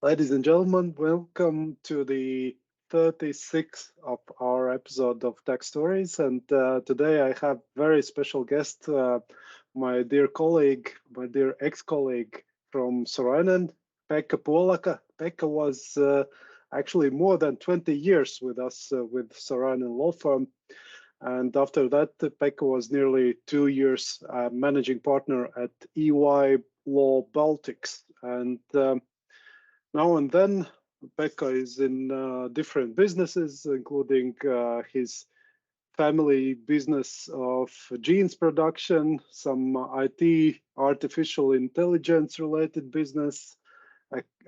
Ladies and gentlemen, welcome to the 36th of our episode of Tech Stories. And today I have very special guest, my dear colleague, my dear ex-colleague from Sorainen, Pekka Puolakka. Pekka was actually more than 20 years with us with Sorainen Law Firm. And after that, Pekka was nearly 2 years managing partner at EY Law Baltics. And now and then, Pekka is in different businesses, including his family business of jeans production, some IT, artificial intelligence related business.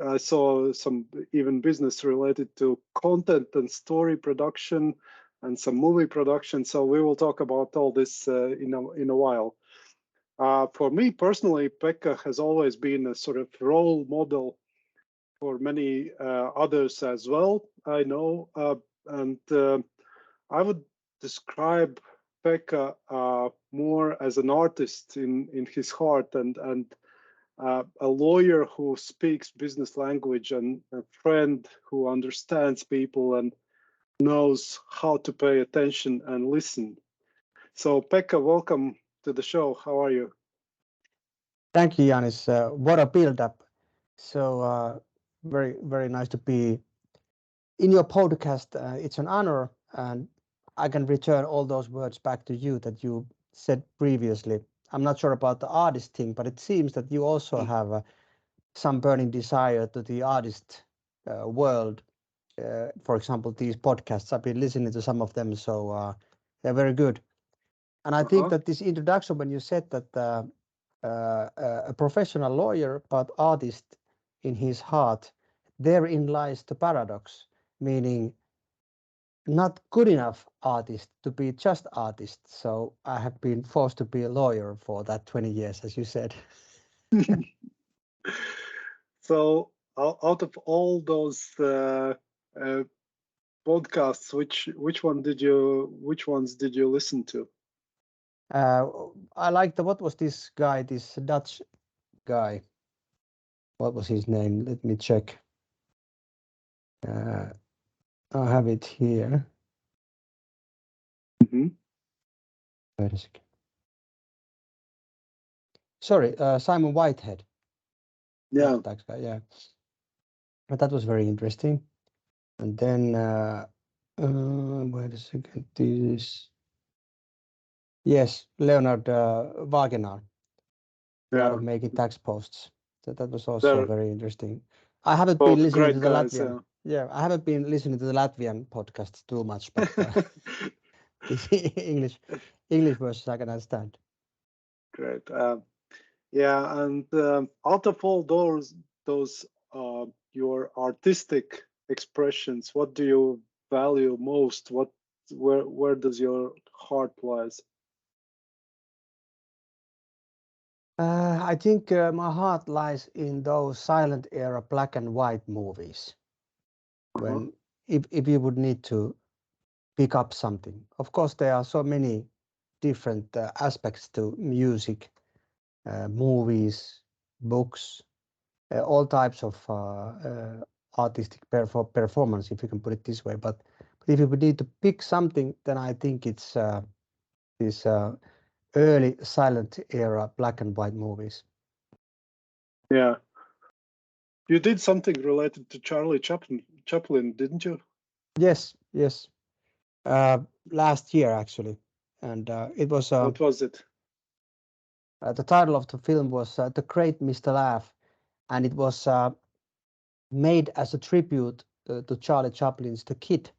I saw some even business related to content and story production and some movie production. So we will talk about all this in a while. For me personally, Pekka has always been a sort of role model for many others as well, I know. And I would describe Pekka more as an artist in his heart and a lawyer who speaks business language and a friend who understands people and knows how to pay attention and listen. So Pekka, welcome to the show. How are you? Thank you, Yanis. What a build-up. Very nice to be in your podcast. It's an honor, and I can return all those words back to you that you said previously. I'm not sure about the artist thing, but it seems that you also have some burning desire to the artist world. For example, these podcasts, I've been listening to some of them, so they're very good. And I think Uh-huh. that this introduction, when you said that a professional lawyer, but artist in his heart, therein lies the paradox, meaning not good enough artist to be just artist. So I have been forced to be a lawyer for that 20 years, as you said. So out of all those uh, podcasts, which ones did you listen to? Uh, I like what was this guy, this Dutch guy? What was his name? Let me check. Uh, I have it here. Mm-hmm. Wait a second. Sorry, Simon Whitehead. Yeah. That guy, yeah. But that was very interesting. And then, wait a second. This, yes, Leonard Wagener, the art Yeah. of making tax posts. That was also They're very interesting. I haven't been both listening great to the guys. Latvian. Yeah, I haven't been listening to the Latvian podcasts too much, but this English versions I can understand. Great. Yeah, and out of all those your artistic expressions, what do you value most? Where does your heart lies? I think my heart lies in those silent era black and white movies. Uh-huh. When if you would need to pick up something. Of course, there are so many different aspects to music, movies, books, all types of artistic performance, if you can put it this way. But if you would need to pick something, then I think it's these early silent era black and white movies. Yeah. You did something related to Charlie Chaplin, didn't you? Yes, yes. Last year actually, and it was What was it? the title of the film was The Great Mr. Laugh, and it was made as a tribute to Charlie Chaplin's The Kid,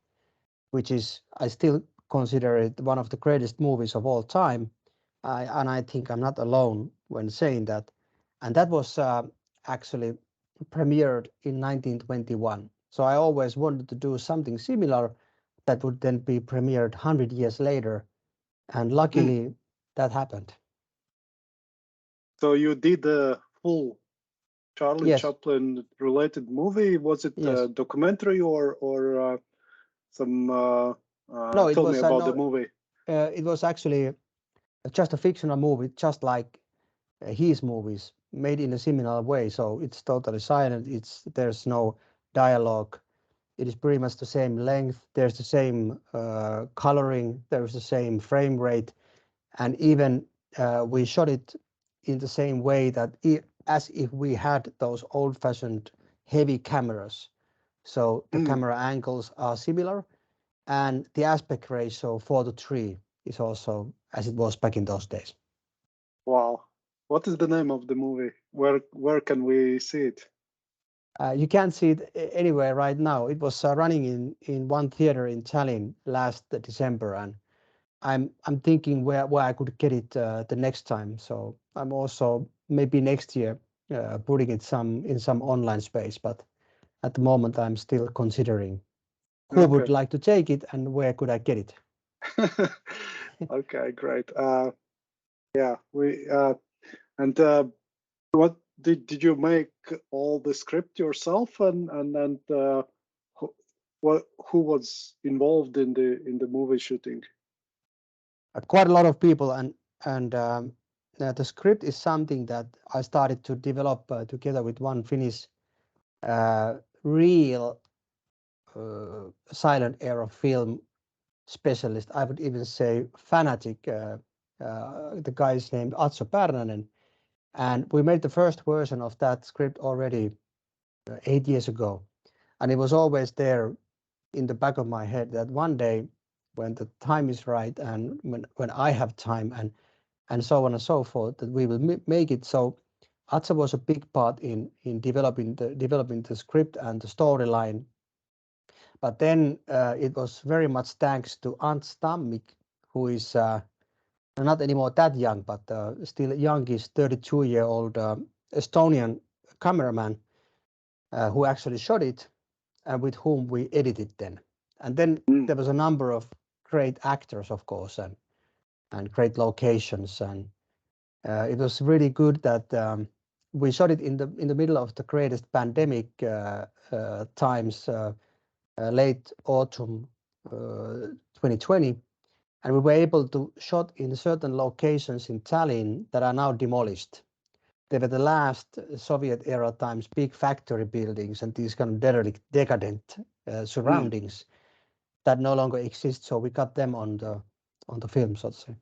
which is I still consider it one of the greatest movies of all time. And I think I'm not alone when saying that. And that was actually premiered in 1921. So I always wanted to do something similar that would then be premiered 100 years later. And Hmm. luckily that happened. So you did a full Charlie Yes, Chaplin related movie. Was it a yes. documentary or some? No, it Tell me was about the no, movie. it was actually just a fictional movie, just like his movies. made in a similar way. So it's totally silent. There's no dialogue. It is pretty much the same length. There's the same coloring. There's the same frame rate, and even we shot it in the same way that as if we had those old-fashioned heavy cameras. So the camera angles are similar, and the aspect ratio 4:3 is also as it was back in those days. Wow. What is the name of the movie? Where can we see it? You can't see it anywhere right now. It was running in one theater in Tallinn last December, and I'm thinking where I could get it the next time. So I'm also maybe next year putting it in some online space. But at the moment, I'm still considering who would like to take it and where could I get it. Okay, great. Yeah, we and what did you make all the script yourself and who, who was involved in the movie shooting? Quite a lot of people, and the script is something that I started to develop together with one Finnish real silent era film specialist. I would even say fanatic. The guy is named Atso Pärnänen, and we made the first version of that script already 8 years ago, and it was always there in the back of my head that one day when the time is right and when I have time and so on and so forth, that we will make it. So Atsa was a big part in developing the script and the storyline. But then it was very much thanks to Ants Tammik, who is not anymore that young, but still youngish 32-year-old Estonian cameraman who actually shot it and with whom we edited then. And then there was a number of great actors, of course, and great locations. And it was really good that we shot it in the middle of the greatest pandemic times, late autumn 2020. And we were able to shot in certain locations in Tallinn that are now demolished. They were the last Soviet era times big factory buildings and these kind of derelict, decadent surroundings that no longer exist. So we got them on the film, so to say.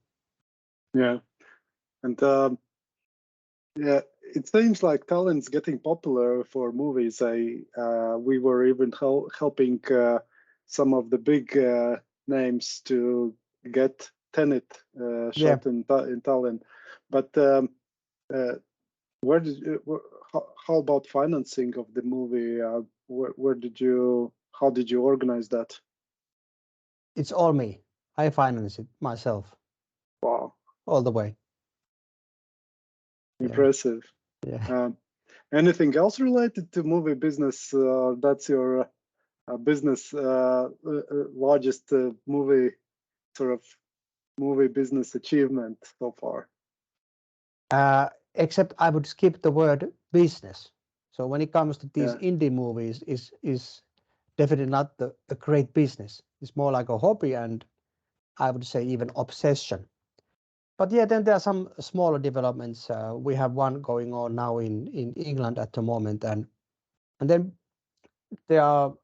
Yeah, and yeah, it seems like Tallinn's getting popular for movies. We were even helping some of the big names to get Tenet shot in Tallinn. But where did you, how about financing of the movie? How did you organize that? It's all me. I finance it myself. Wow, all the way. impressive. Yeah. Anything else related to movie business? That's your business largest movie business achievement so far. Except I would skip the word business. So when it comes to these indie movies, is definitely not a great business. It's more like a hobby and I would say even obsession. But yeah, then there are some smaller developments. We have one going on now in England at the moment, and then there are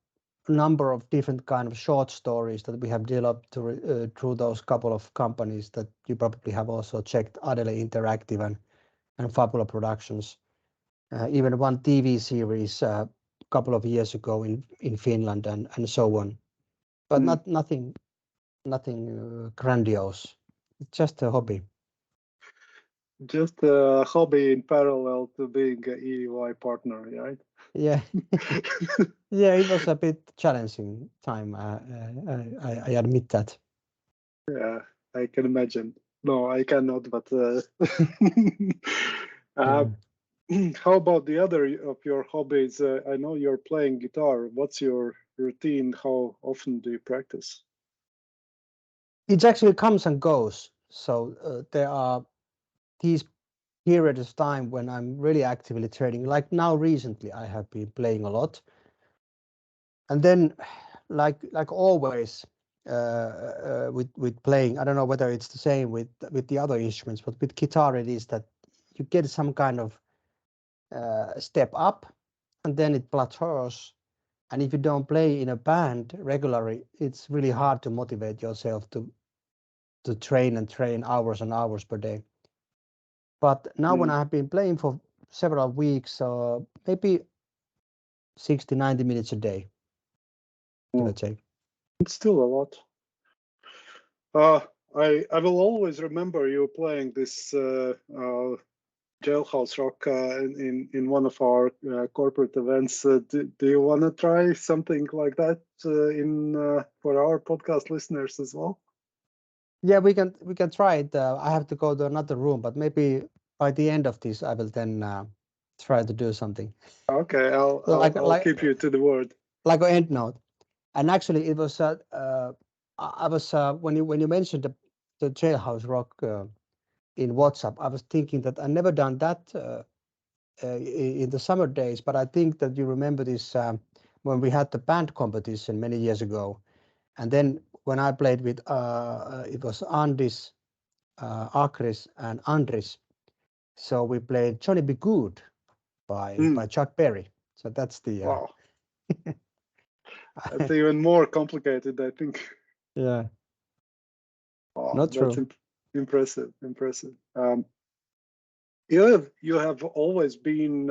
a number of different kind of short stories that we have developed through those couple of companies that you probably have also checked, Adele Interactive and Fabula Productions. Even one TV series a couple of years ago in Finland and so on. But nothing grandiose. It's just a hobby. Just a hobby in parallel to being an EY partner, right? Yeah. Yeah, it was a bit challenging time. I admit that. Yeah, I can imagine. No, I cannot, but how about the other of your hobbies? I know you're playing guitar. What's your routine? How often do you practice? It actually comes and goes. So there are these periods of time when I'm really actively training. Like now recently, I have been playing a lot. And then, like always, with playing, I don't know whether it's the same with the other instruments, but with guitar it is that you get some kind of step up, and then it plateaus. And if you don't play in a band regularly, it's really hard to motivate yourself to train and train hours and hours per day. But now when I have been playing for several weeks, maybe 60, 90 minutes a day, give or take. It's still a lot. I will always remember you playing this Jailhouse Rock in one of our corporate events. Do you want to try something like that for our podcast listeners as well? Yeah, we can try it. I have to go to another room, but maybe by the end of this, I will then try to do something. Okay, like I'll like keep you to the word. like an end note. And actually, it was I was when you mentioned the Jailhouse Rock in WhatsApp, I was thinking that I never done that in the summer days, but I think that you remember this when we had the band competition many years ago, and then when I played with it was Andis, Akris, and Andris. So we played Johnny Be Good by Chuck Berry. So that's the Wow, that's even more complicated, I think. yeah. Wow, Not that's true. impressive. You have always been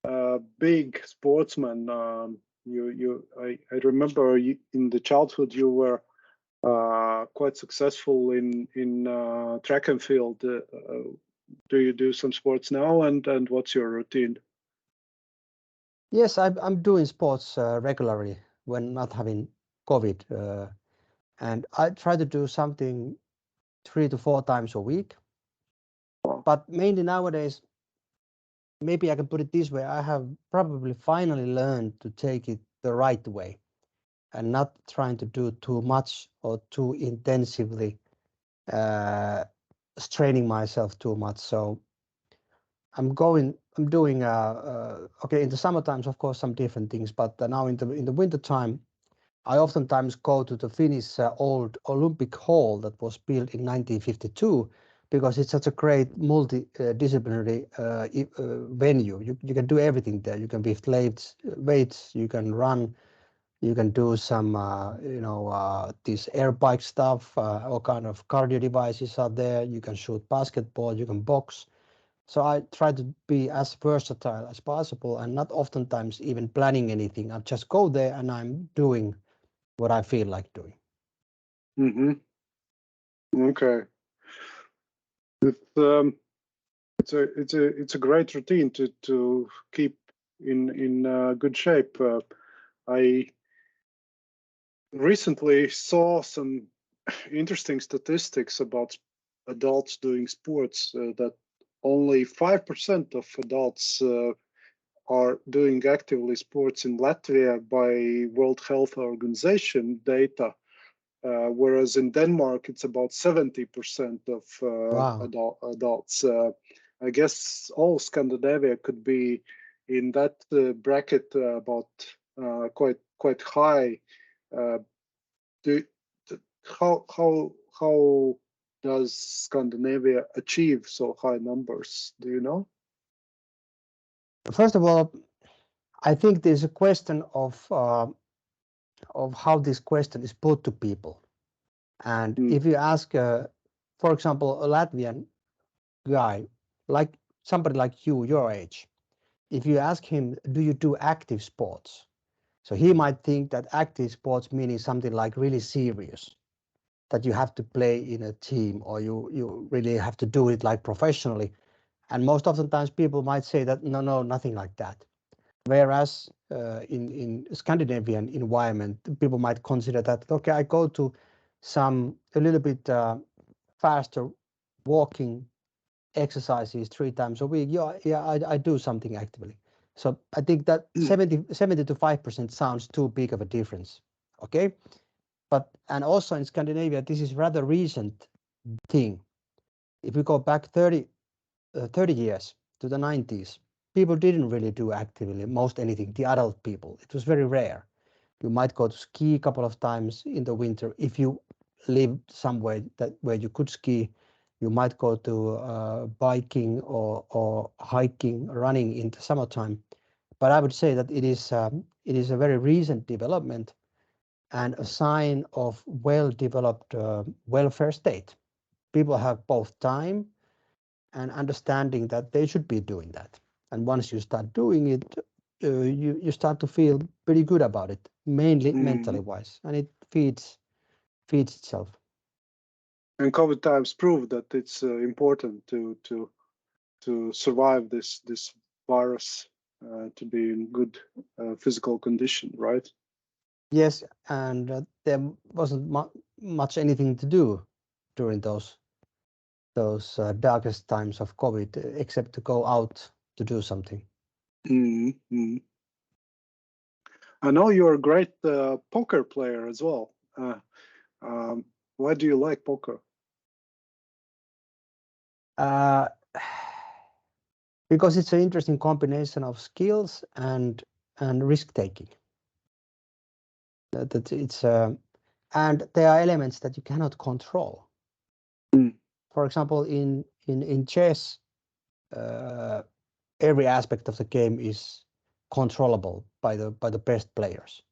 a big sportsman. I remember in the childhood you were quite successful in track and field. Do you do some sports now, and what's your routine? Yes, I'm doing sports regularly when not having COVID, and I try to do something 3 to 4 times a week. Wow. But mainly nowadays, maybe I can put it this way: I have probably finally learned to take it the right way and not trying to do too much or too intensively, uh, straining myself too much. So I'm doing okay in the summer times, of course, some different things, but now in the winter time, I oftentimes go to the Finnish old Olympic Hall that was built in 1952 because it's such a great multidisciplinary venue. You can do everything there. You can lift weights, you can run, you can do some, this air bike stuff, all kind of cardio devices are there. You can shoot basketball, you can box. So I try to be as versatile as possible and not oftentimes even planning anything. I just go there and I'm doing what I feel like doing. Mm-hmm. Okay. It's it's a great routine to keep in good shape. I recently saw some interesting statistics about adults doing sports. That only 5% of adults are doing actively sports in Latvia by World Health Organization data. Whereas in Denmark, it's about 70% of Wow. adults. I guess all Scandinavia could be in that bracket, about quite high. Uh, do, how does Scandinavia achieve so high numbers? Do you know? First of all, I think there's a question of how this question is put to people. And Mm, if you ask, for example, a Latvian guy, like somebody like you, your age, if you ask him, do you do active sports? So he might think that active sports meaning something like really serious, that you have to play in a team or you really have to do it like professionally. And most oftentimes people might say that, no, nothing like that. Whereas in Scandinavian environment, people might consider that, okay, I go to some a little bit faster walking exercises 3 times a week. Yeah, I do something actively. So I think that mm, 70 to 5% sounds too big of a difference. Okay. But, and also in Scandinavia, this is rather recent thing. If we go back 30 years to the 90s, people didn't really do actively most anything, the adult people. It was very rare. You might go to ski a couple of times in the winter if you lived somewhere that where you could ski. You might go to biking or hiking, running in the summertime. But I would say that it is a very recent development and a sign of well-developed welfare state. People have both time and understanding that they should be doing that. And once you start doing it, you start to feel pretty good about it, mainly mentally wise, and it feeds itself. And COVID times prove that it's important to survive this virus, to be in good physical condition, right? Yes, and there wasn't much anything to do during those darkest times of COVID, except to go out to do something. Mm-hmm. I know you're a great poker player as well. Why do you like poker? Uh, because it's an interesting combination of skills and risk taking. That it's and there are elements that you cannot control. Mm. For example, in chess, every aspect of the game is controllable by the best players.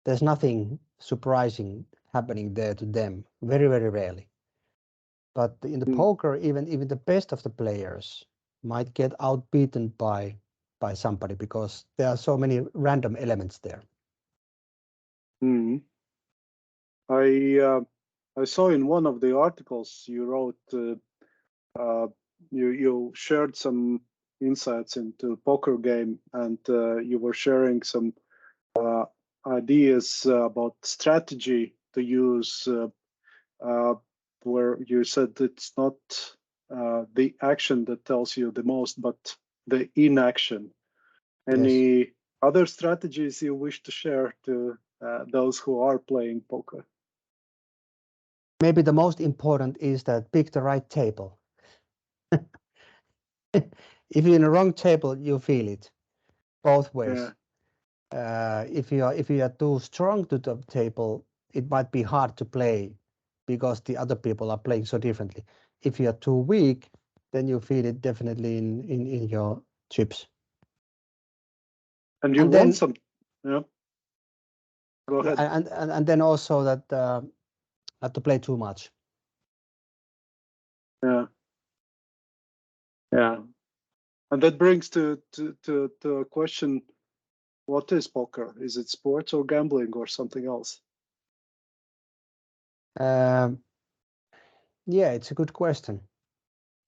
There's nothing surprising happening there to them, very, very rarely. But in the poker, even the best of the players might get outbeaten by somebody because there are so many random elements there. Mm. I saw in one of the articles you wrote, you shared some insights into poker game, and you were sharing some ideas about strategy to use, where you said it's not the action that tells you the most, but the inaction. Yes. Any other strategies you wish to share to those who are playing poker? Maybe the most important is that pick the right table. If you're in the wrong table, you feel it both Yeah. ways. If you are too strong to the table, it might be hard to play because the other people are playing so differently. If you are too weak, then you feel it definitely in your chips. And you And want then some, yeah, go yeah, ahead. and then also that not to play too much. Yeah. Yeah. And that brings to a question, what is poker? Is it sports or gambling or something else? Um, yeah, it's a good question.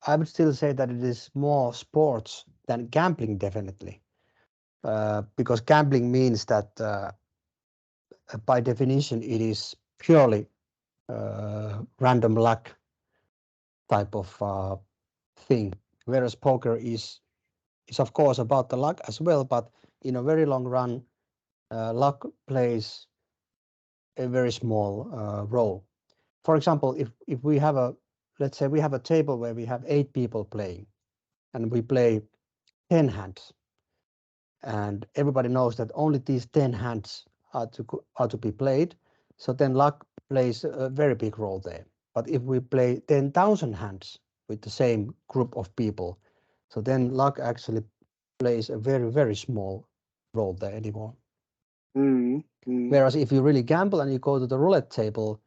I would still say that it is more sports than gambling, definitely, because gambling means that by definition it is purely random luck type of thing, whereas poker is of course about the luck as well, but in a very long run, luck plays a very small role. For example, if we have let's say we have a table where we have 8 people playing, and we play 10 hands, and everybody knows that only these 10 hands are to be played. So then luck plays a very big role there. But if we play 10,000 hands with the same group of people, so then luck actually plays a very, very small role there anymore. Whereas if you really gamble and you go to the roulette table,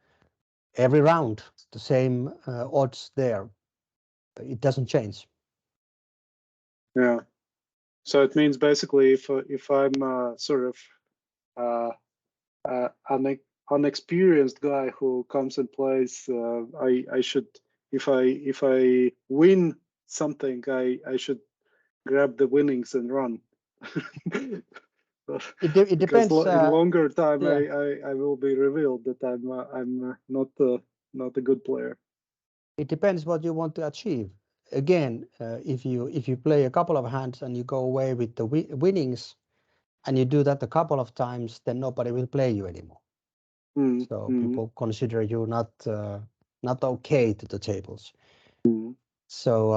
every round, the same odds there, it doesn't change. Yeah. So it means basically, if I'm sort of uh, an unexperienced guy who comes and plays, I should, if I win something, I should grab the winnings and run. It Because depends. in longer time, Yeah, I will be revealed that I'm not a good player. it depends what you want to achieve. Again, if you play a couple of hands and you go away with the winnings, and you do that a couple of times, then nobody will play you anymore. So Mm. people consider you not okay to the tables. Mm. So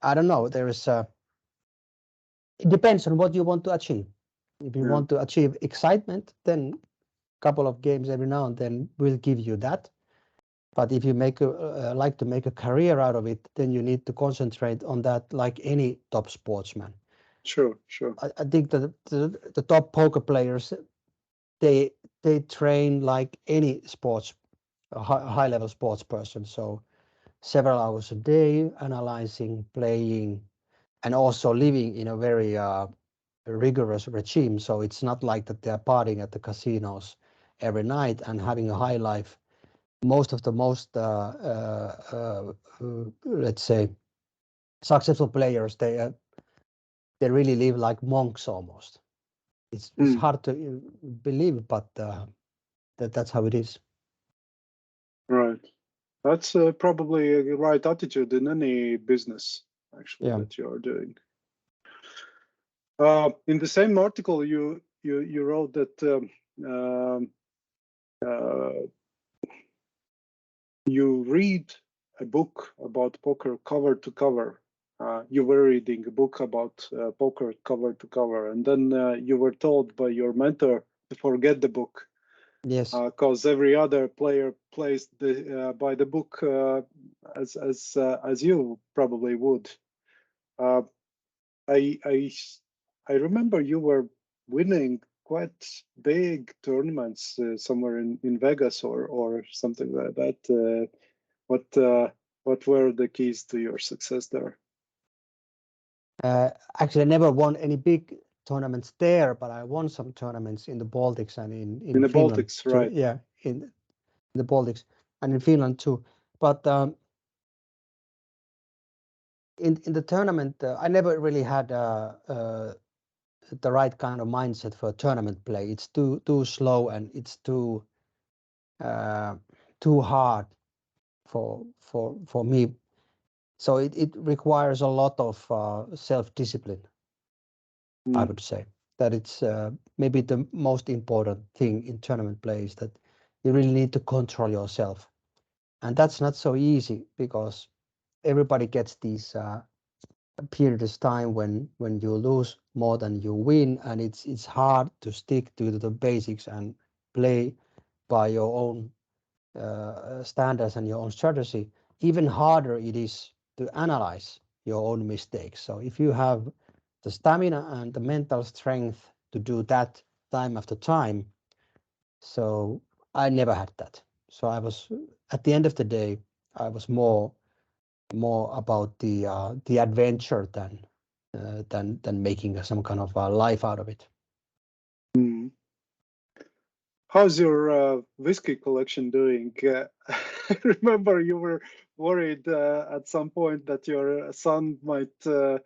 I don't know. It depends on what you want to achieve. If you Yeah. want to achieve excitement, then a couple of games every now and then will give you that. But if you like to make a career out of it, then you need to concentrate on that like any top sportsman. Sure, sure. I think that the top poker players, they train like any sports, high level sports person. So several hours a day, analyzing, playing, and also living in a very rigorous regime. So it's not like that they're partying at the casinos every night and having a high life. Most of the let's say successful players, they really live like monks almost. It's hard to believe, but that's how it is. Right. That's probably a right attitude in any business, actually, Yeah. that you are doing. In the same article, you wrote that you read a book about poker cover to cover. You were reading a book about poker cover to cover, and then you were told by your mentor to forget the book. Yes. Because every other player plays by the book as you probably would. Uh, I remember you were winning quite big tournaments somewhere in Vegas or something like that. What were the keys to your success there? Actually, I never won any big tournaments there, but I won some tournaments in the Baltics and In in the Finland Baltics, too. right? Yeah, in the Baltics and in Finland too. But in the tournament, I never really had the right kind of mindset for tournament play. It's too slow and it's too hard for me. So it requires a lot of self-discipline. I would say that it's maybe the most important thing in tournament play is that you really need to control yourself, and that's not so easy because everybody gets these periods of time when you lose more than you win, and it's hard to stick to the basics and play by your own standards and your own strategy. Even harder it is to analyze your own mistakes. So if you have the stamina and the mental strength to do that time after time, so I never had that. So I was, at the end of the day, I was more about the adventure than making some kind of a life out of it. Mm. How's your whiskey collection doing? I remember you were worried at some point that your son might uh,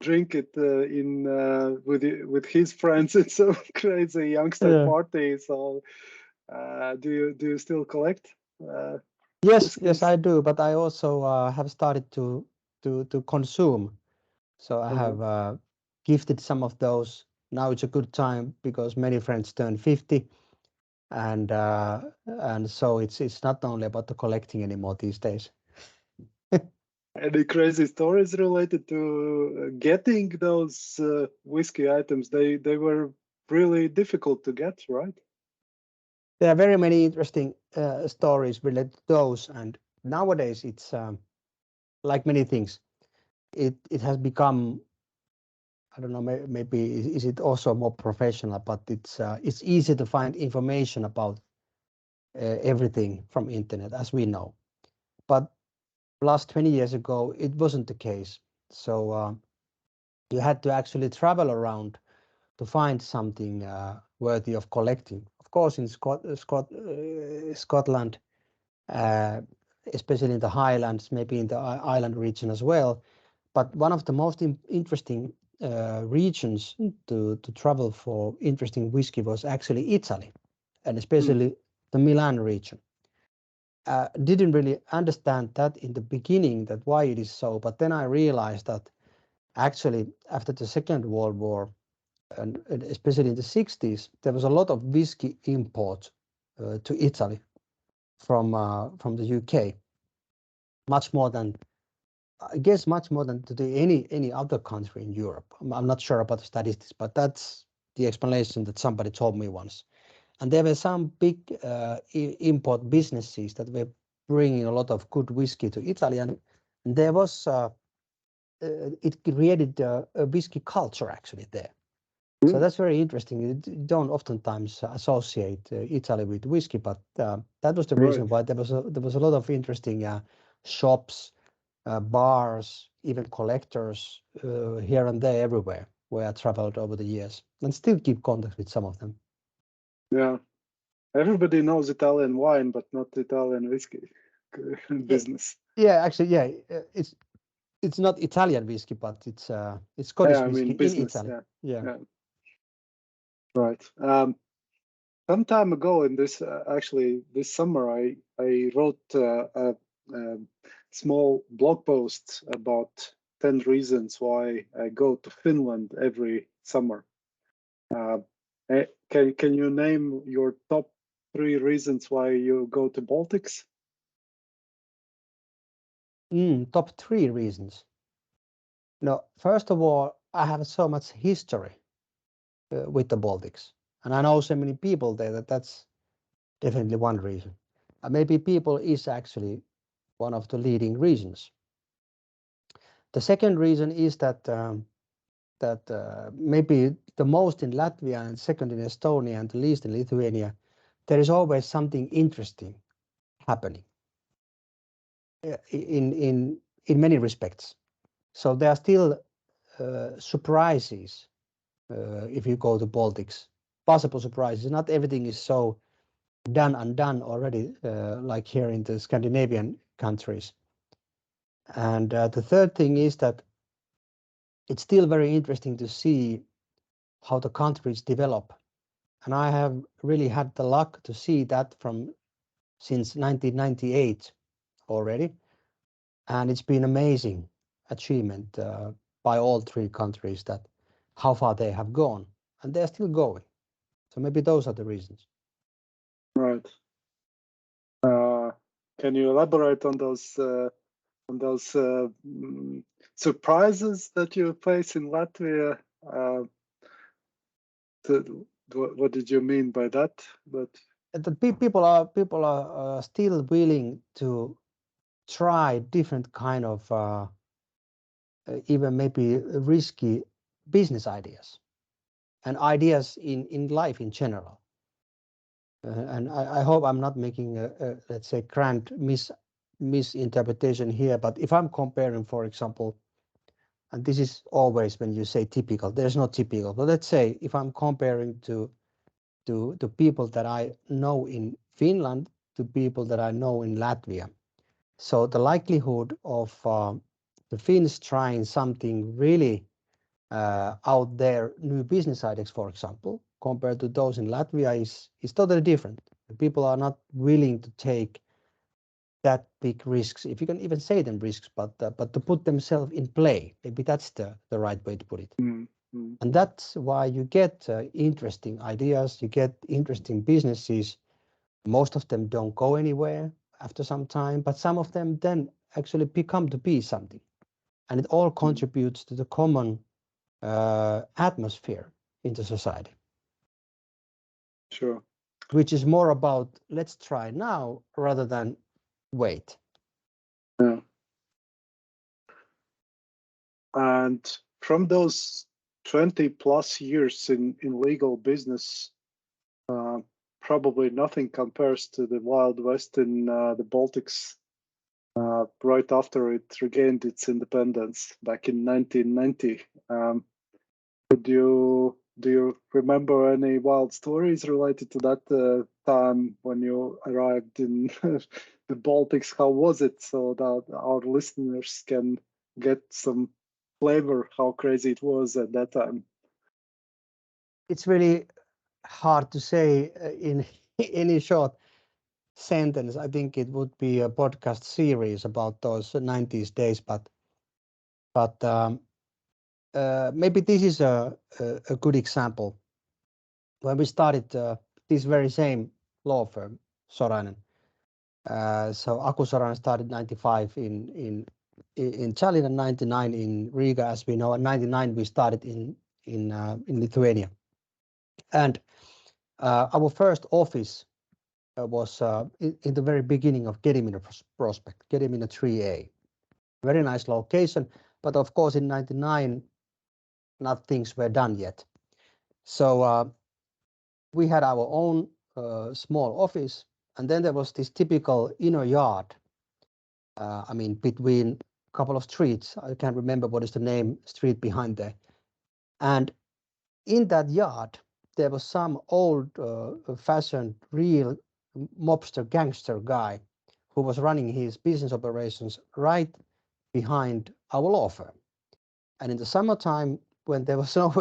drink it with his friends in some crazy youngster Yeah. party. So, do you still collect Yes, yes, whiskeys? I do. But I also have started to consume. So I Uh-huh. have gifted some of those. Now it's a good time because many friends turn 50, and so it's not only about the collecting anymore these days. Any crazy stories related to getting those whiskey items? They were really difficult to get, right? There are very many interesting stories related to those, and nowadays it's like many things. It has become, I don't know, maybe is it also more professional, but it's easy to find information about everything from internet, as we know. But plus 20 years ago, it wasn't the case. So you had to actually travel around to find something worthy of collecting. Of course, in Scotland, uh, especially in the Highlands, maybe in the island region as well. But one of the most interesting regions to travel for interesting whiskey was actually Italy, and Mm. especially the Milan region. Didn't really understand that in the beginning, that why it is so, but then I realized that actually after the Second World War, and especially in the 60s, there was a lot of whiskey import to Italy from the UK, much more than, I guess, much more than to any other country in Europe. I'm not sure about the statistics, but that's the explanation that somebody told me once. And there were some big import businesses that were bringing a lot of good whiskey to Italy, and there was it created a whiskey culture actually there. So that's very interesting. You don't oftentimes associate Italy with whiskey, but that was the reason why there was a lot of interesting shops, bars, even collectors here and there everywhere where I traveled over the years, and still keep contact with some of them. Yeah, everybody knows Italian wine, but not Italian whiskey business. Yeah, actually, yeah, it's not Italian whiskey, but it's Scottish Yeah, I whiskey mean in business. Italy. Yeah. Right. Some time ago, in this actually this summer, I wrote a small blog post about 10 reasons why I go to Finland every summer. Can you name your top 3 reasons why you go to Baltics? Top 3 reasons. No, first of all, I have so much history with the Baltics, and I know so many people there that's definitely one reason. Maybe people is actually one of the leading reasons. The second reason is that maybe the most in Latvia and second in Estonia and the least in Lithuania, there is always something interesting happening in many respects. So there are still surprises if you go to Baltics, possible surprises. Not everything is so done and done already, like here in the Scandinavian countries. And the third thing is that it's still very interesting to see how the countries develop. And I have really had the luck to see that from since 1998 already. And it's been amazing achievement by all 3 countries that how far they have gone, and they're still going. So maybe those are the reasons. Right. Can you elaborate on those surprises that you face in Latvia? What did you mean by that? The people are still willing to try different kind of even maybe risky business ideas and ideas in life in general. And I hope I'm not making a let's say grand misinterpretation here, but if I'm comparing, for example, and this is always when you say typical, there's no typical, but let's say if I'm comparing to people that I know in Finland to people that I know in Latvia. So the likelihood of the Finns trying something really out there, new business ideas, for example, compared to those in Latvia is totally different. People are not willing to take that big risks, if you can even say them risks, but to put themselves in play. Maybe that's the right way to put it. Mm-hmm. And that's why you get interesting ideas, you get interesting businesses. Most of them don't go anywhere after some time, but some of them then actually become to be something. And it all contributes to the common atmosphere in the society. Sure. Which is more about let's try now rather than wait. Yeah. And from those 20 plus years in legal business, probably nothing compares to the Wild West in the Baltics right after it regained its independence back in 1990. Do you remember any wild stories related to that time when you arrived in the Baltics? How was it, so that our listeners can get some flavor how crazy it was at that time? It's really hard to say in any short sentence. I think it would be a podcast series about those 90s days, but maybe this is a good example. When we started this very same law firm, Sorainen. So Aku Sorainen started 95 in Tallinn and 99 in Riga, as we know. And 99 we started in Lithuania. And Our first office was in the very beginning of Gedimina Prospect, Gedimina 3A. Very nice location, but of course in 99, not things were done yet. So we had our own small office, and then there was this typical inner yard. I mean, between a couple of streets. I can't remember what is the name street behind there. And in that yard, there was some old-fashioned, real mobster gangster guy who was running his business operations right behind our law firm. And in the summertime, when there was no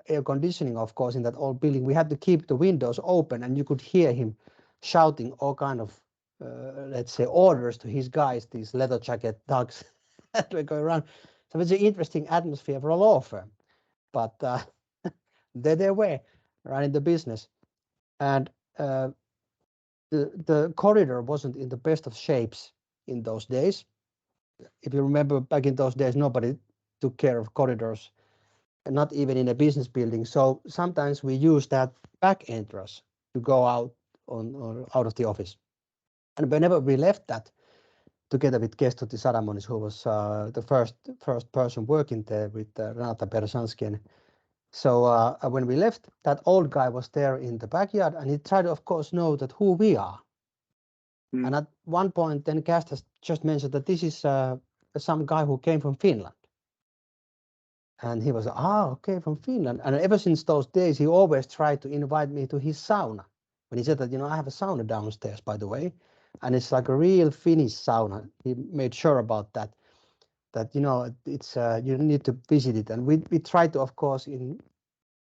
air conditioning, of course, in that old building, we had to keep the windows open, and you could hear him shouting all kind of, let's say, orders to his guys, these leather jacket thugs that were going around. So it's an interesting atmosphere for a law firm. But there they were running the business, and the corridor wasn't in the best of shapes in those days. If you remember, back in those days, nobody took care of corridors, not even in a business building. So sometimes we use that back entrance to go out or out of the office. And whenever we left that, together with Kestoti Saramonis, who was the first person working there with Renata Persanski. So when we left, that old guy was there in the backyard, and he tried to, of course, know that who we are. And at one point, then Cast has just mentioned that this is some guy who came from Finland. And he was, okay, from Finland. And ever since those days, he always tried to invite me to his sauna. When he said that, I have a sauna downstairs, by the way, and it's like a real Finnish sauna. He made sure about that it's you need to visit it. And we tried to, of course, in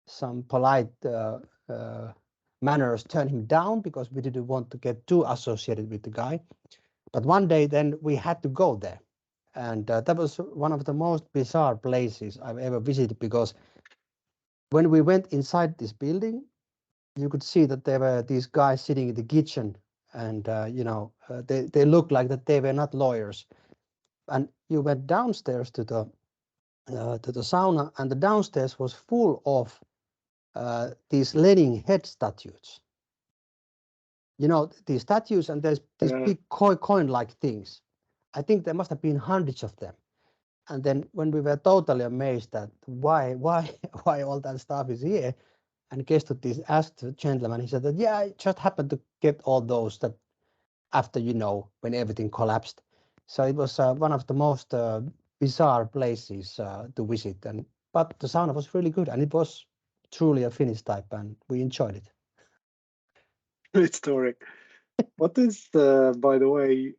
some polite manners, turn him down because we didn't want to get too associated with the guy. But one day, then we had to go there. And that was one of the most bizarre places I've ever visited, because when we went inside this building, you could see that there were these guys sitting in the kitchen, and they looked like that they were not lawyers. And you went downstairs to the sauna, and the downstairs was full of these Lenin head statues. These statues, and there's these big coin-like things. I think there must have been hundreds of them. And then when we were totally amazed at why all that stuff is here, and Kestoti asked the gentleman, he said that, yeah, I just happened to get all those that after, when everything collapsed. So it was one of the most bizarre places to visit. But the sauna was really good, and it was truly a Finnish type, and we enjoyed it. Great story. What is, by the way,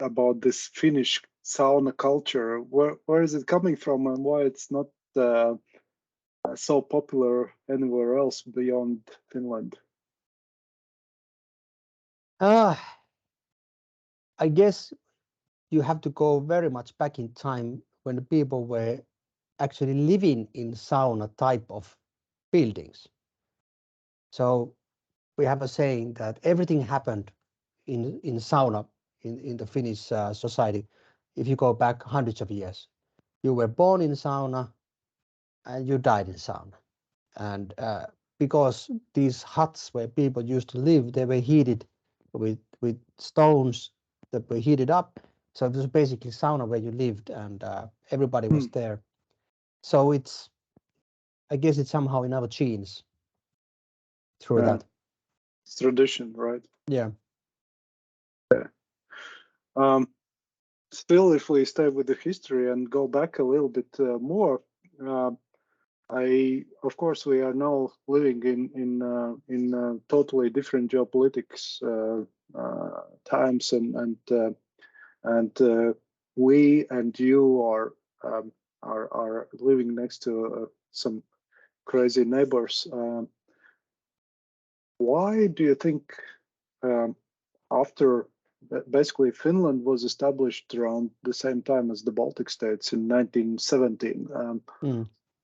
about this Finnish sauna culture? Where is it coming from, and why it's not so popular anywhere else beyond Finland? I guess you have to go very much back in time when the people were actually living in sauna type of buildings. So we have a saying that everything happened in sauna in the Finnish society. If you go back hundreds of years, you were born in sauna and you died in sauna. And because these huts where people used to live, they were heated with stones that were heated up. So it was basically sauna where you lived, and everybody was there. So I guess it's somehow in our genes through that. It's tradition, right? Yeah. Still, if we stay with the history and go back a little bit more, of course, we are now living in totally different geopolitics times, and we and you are living next to some crazy neighbors. Why do you think after basically Finland was established around the same time as the Baltic states in 1917?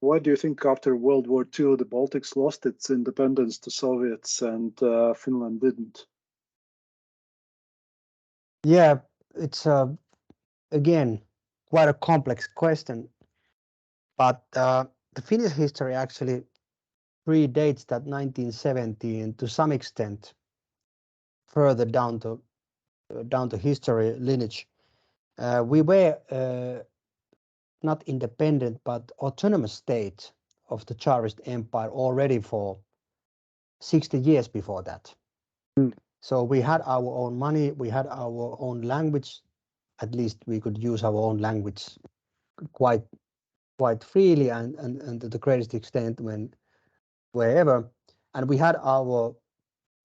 Why do you think after World War II the Baltics lost its independence to Soviets and Finland didn't? Yeah, it's again quite a complex question, but the Finnish history actually predates that 1917 to some extent further down to history lineage. We were not independent but autonomous state of the Tsarist Empire already for 60 years before that. Mm. So we had our own money, we had our own language. At least we could use our own language quite freely and to the greatest extent wherever. And we had our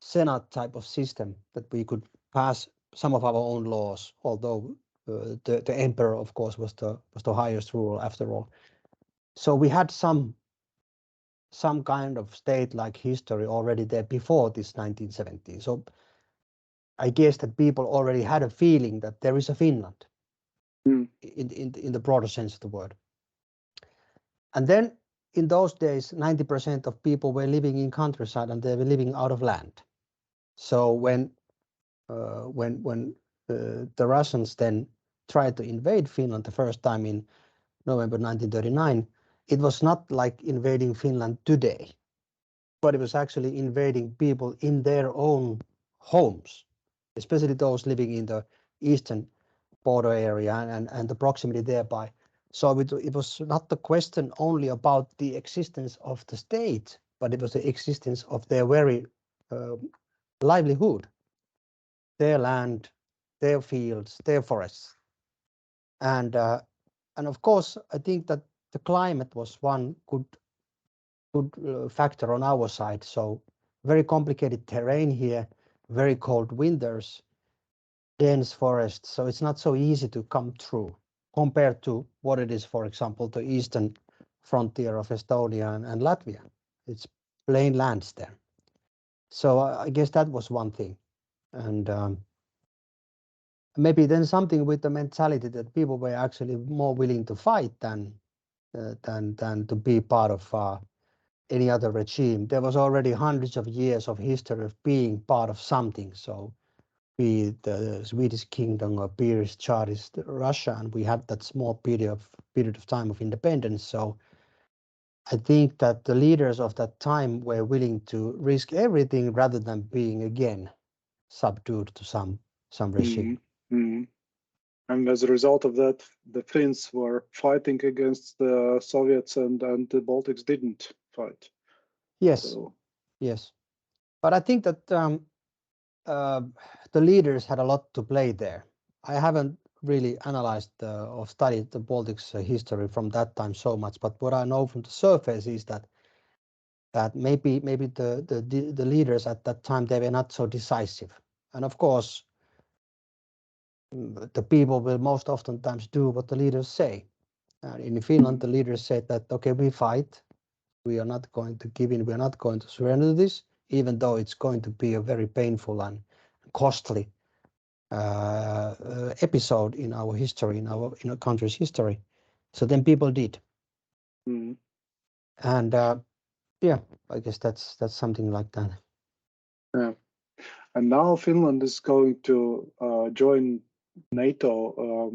Senate type of system that we could pass some of our own laws, although the emperor, of course, was the highest ruler after all. So we had some kind of state-like history already there before this 1970. So I guess that people already had a feeling that there is a Finland in the broader sense of the word. And then in those days, 90% of people were living in countryside and they were living out of land. So when the Russians then tried to invade Finland the first time in November 1939, it was not like invading Finland today, but it was actually invading people in their own homes, especially those living in the eastern border area and the proximity thereby. So it was not the question only about the existence of the state, but it was the existence of their very livelihood, their land, their fields, their forests. And of course, I think that the climate was one good factor on our side. So very complicated terrain here, very cold winters, dense forests. So it's not so easy to come through compared to what it is, for example, the eastern frontier of Estonia and Latvia. It's plain lands there. So I guess that was one thing. And maybe then something with the mentality that people were actually more willing to fight than to be part of any other regime. There was already hundreds of years of history of being part of something. So be it the Swedish kingdom or British Tsarist Russia, and we had that small period of time of independence. So I think that the leaders of that time were willing to risk everything rather than being again subdued to some regime. And as a result of that, the Finns were fighting against the Soviets, and the Baltics didn't fight. Yes, So, yes. But I think that the leaders had a lot to play there. I haven't really analyzed or studied the Baltics history from that time so much, but what I know from the surface is that maybe the leaders at that time, they were not so decisive. And of course, the people will most oftentimes do what the leaders say. In Finland, the leaders said that, okay, we fight. We are not going to give in. We are not going to surrender this, even though it's going to be a very painful and costly episode in our history, in our country's history. So then people did. And yeah, I guess that's something like that. Yeah. And now Finland is going to join NATO.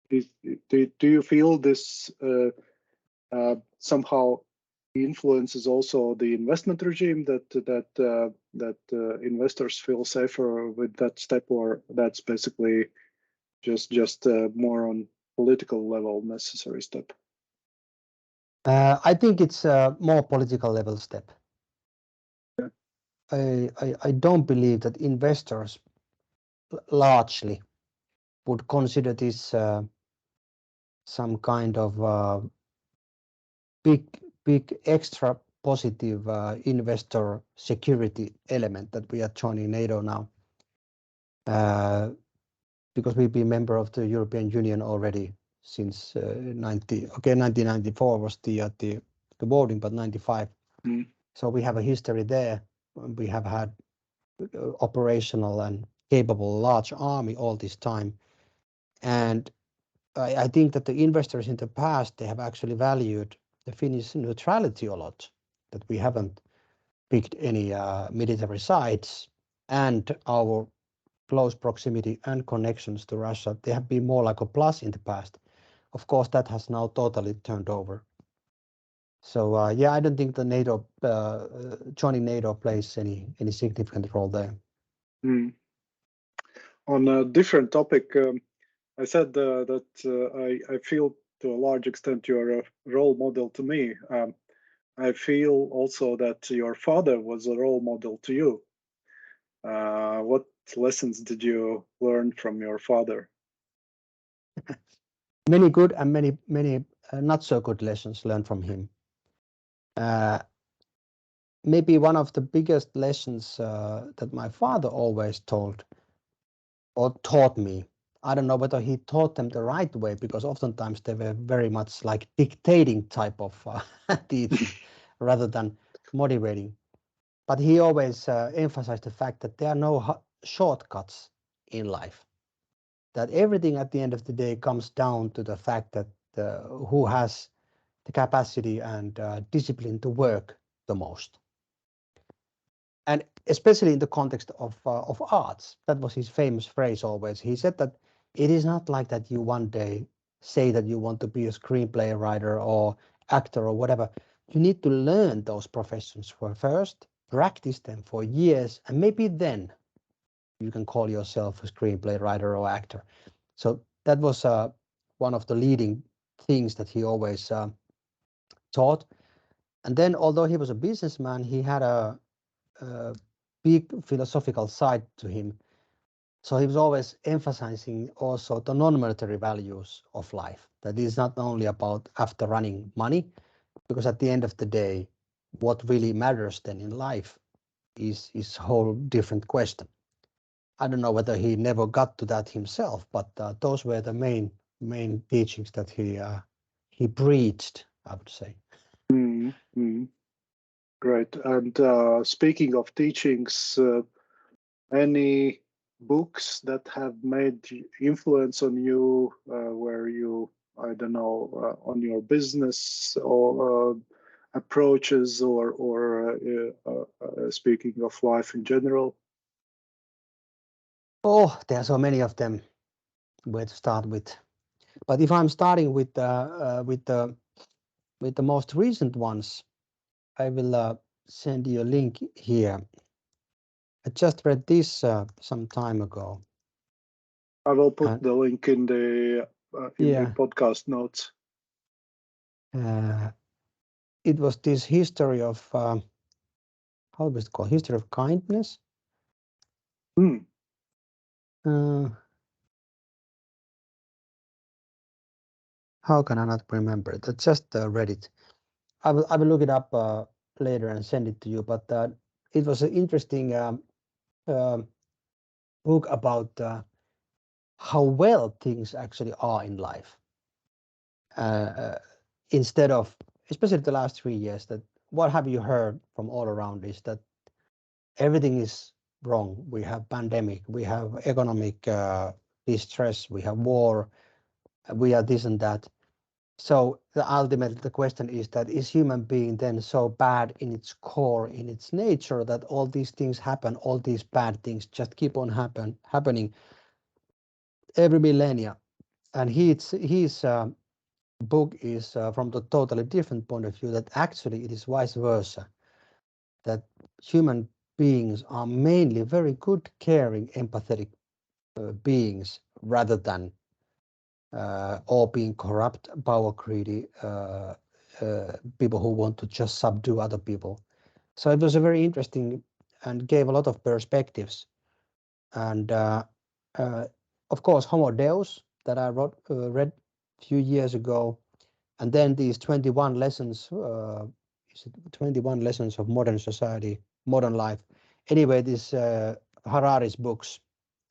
Do you feel this somehow influences also the investment regime, that investors feel safer with that step, or that's basically just more on political level necessary step? I think it's a more political level step. Yeah. I don't believe that investors largely would consider this some kind of big extra positive investor security element that we are joining NATO now, because we've been member of the European Union already since 1994 was the voting, but 95. So we have a history there. We have had operational and capable large army all this time, and I think that the investors in the past, they have actually valued the Finnish neutrality a lot, that we haven't picked any military sides, and our close proximity and connections to Russia, they have been more like a plus in the past. Of course, that has now totally turned over. So yeah, I don't think the NATO joining NATO plays any significant role there. Mm. On a different topic, I said that I feel to a large extent you're a role model to me. I feel also that your father was a role model to you. What lessons did you learn from your father? Many good and many not so good lessons learned from him. Maybe one of the biggest lessons that my father always told or taught me. I don't know whether he taught them the right way, because oftentimes they were very much like dictating type of teaching rather than motivating. But he always emphasized the fact that there are no shortcuts in life. That everything at the end of the day comes down to the fact that who has the capacity and discipline to work the most. And especially in the context of arts, that was his famous phrase always. He said that it is not like that you one day say that you want to be a screenplay writer or actor or whatever. You need to learn those professions for first, practice them for years, and maybe then you can call yourself a screenplay writer or actor. So that was one of the leading things that he always taught. And then, although he was a businessman, he had a big philosophical side to him. So he was always emphasizing also the non-monetary values of life. That is not only about after running money, because at the end of the day, what really matters then in life is a whole different question. I don't know whether he never got to that himself, but those were the main teachings that he preached, I would say. Mm. Great. And speaking of teachings, any books that have made influence on you, where you, I don't know, on your business or approaches, or speaking of life in general? Oh, there are so many of them. Where to start with? But if I'm starting with the most recent ones, I will send you a link here. I just read this some time ago. I will put And the link in the yeah, podcast notes. it was this history of how was it called? History of kindness. Hmm. Uh, how can I not remember it? I just read it. I will look it up later and send it to you. But it was an interesting uh, book about how well things actually are in life. Instead of, especially the last 3 years, that what have you heard from all around is that everything is wrong. We have pandemic, we have economic distress, we have war, we are this and that. So ultimately the question is that is human being then so bad in its core, in its nature, that all these things happen, all these bad things just keep on happening every millennia? And his book is from the totally different point of view, that actually it is vice versa, that human beings are mainly very good, caring, empathetic beings, rather than all being corrupt, power greedy people who want to just subdue other people. So it was a very interesting and gave a lot of perspectives. And of course, Homo Deus that I read a few years ago, and then these 21 lessons, is it 21 lessons of modern society, modern life. Anyway, these Harari's books,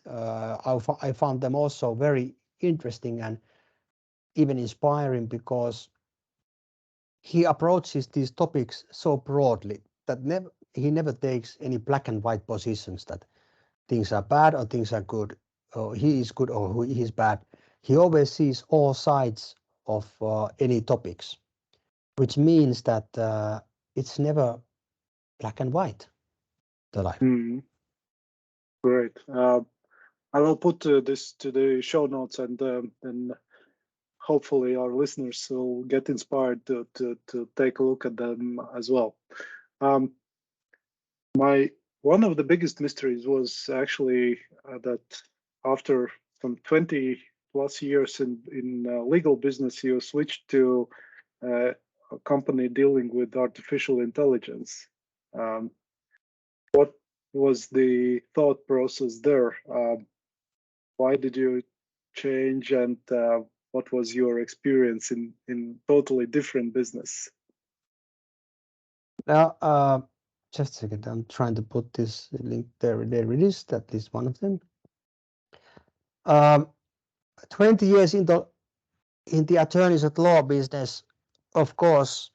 I found them also very interesting and even inspiring, because he approaches these topics so broadly that he never takes any black and white positions that things are bad or things are good, or he is good or he is bad. He always sees all sides of any topics, which means that it's never black and white, the life. Hmm. Great. I will put this to the show notes, and then hopefully our listeners will get inspired to take a look at them as well. Um, my one of the biggest mysteries was actually that after some 20 plus years in legal business, you switched to a company dealing with artificial intelligence. Um, what was the thought process there? Why did you change, and what was your experience in totally different business? Now, just a second. I'm trying to put this link there. There it is. At least one of them. Um, 20 years in the attorneys at law business, of course,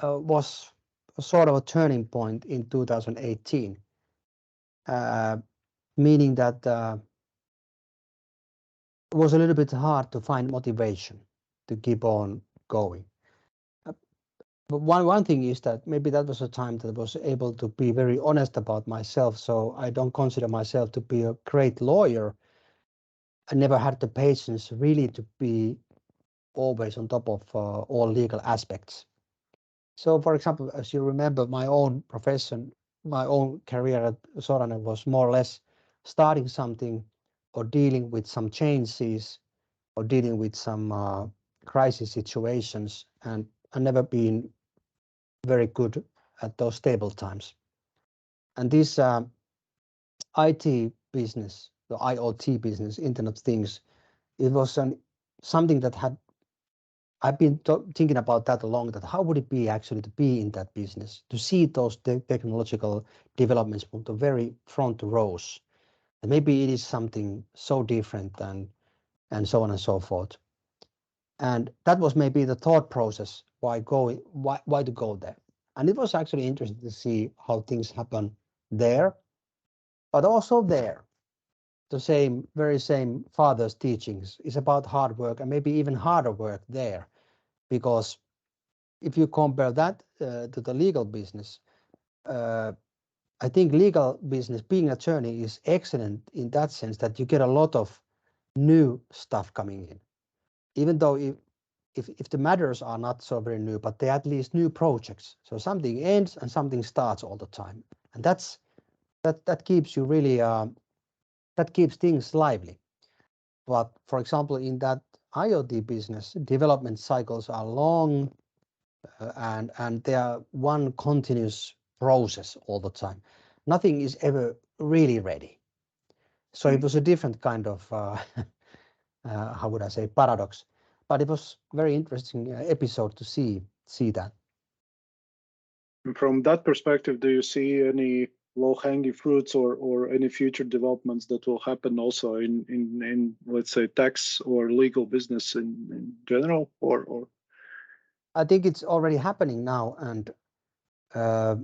was a sort of a turning point in 2018, meaning that it was a little bit hard to find motivation to keep on going. But one thing is that maybe that was a time that I was able to be very honest about myself. So I don't consider myself to be a great lawyer. I never had the patience really to be always on top of all legal aspects. So, for example, as you remember, my own profession, my own career at Sorainen was more or less starting something or dealing with some changes or dealing with some crisis situations, and I've never been very good at those stable times. And this IT business, the IoT business, Internet of Things, it was something that I've been thinking about that along, that how would it be actually to be in that business, to see those technological developments from the very front rows. And maybe it is something so different and so on and so forth. And that was maybe the thought process why to go there. And it was actually interesting to see how things happen there, but also there. The very same father's teachings is about hard work, and maybe even harder work there, because if you compare that to the legal business, I think legal business, being an attorney, is excellent in that sense that you get a lot of new stuff coming in, even though if the matters are not so very new, but they're at least new projects. So something ends and something starts all the time, and that keeps you really that keeps things lively. But for example, in that IoT business, development cycles are long, and they are one continuous process all the time. Nothing is ever really ready. So it was a different kind of how would I say, paradox. But it was very interesting episode to see that. And from that perspective, do you see any low-hanging fruits or any future developments that will happen also in let's say tax or legal business in general or I think it's already happening now, and uh,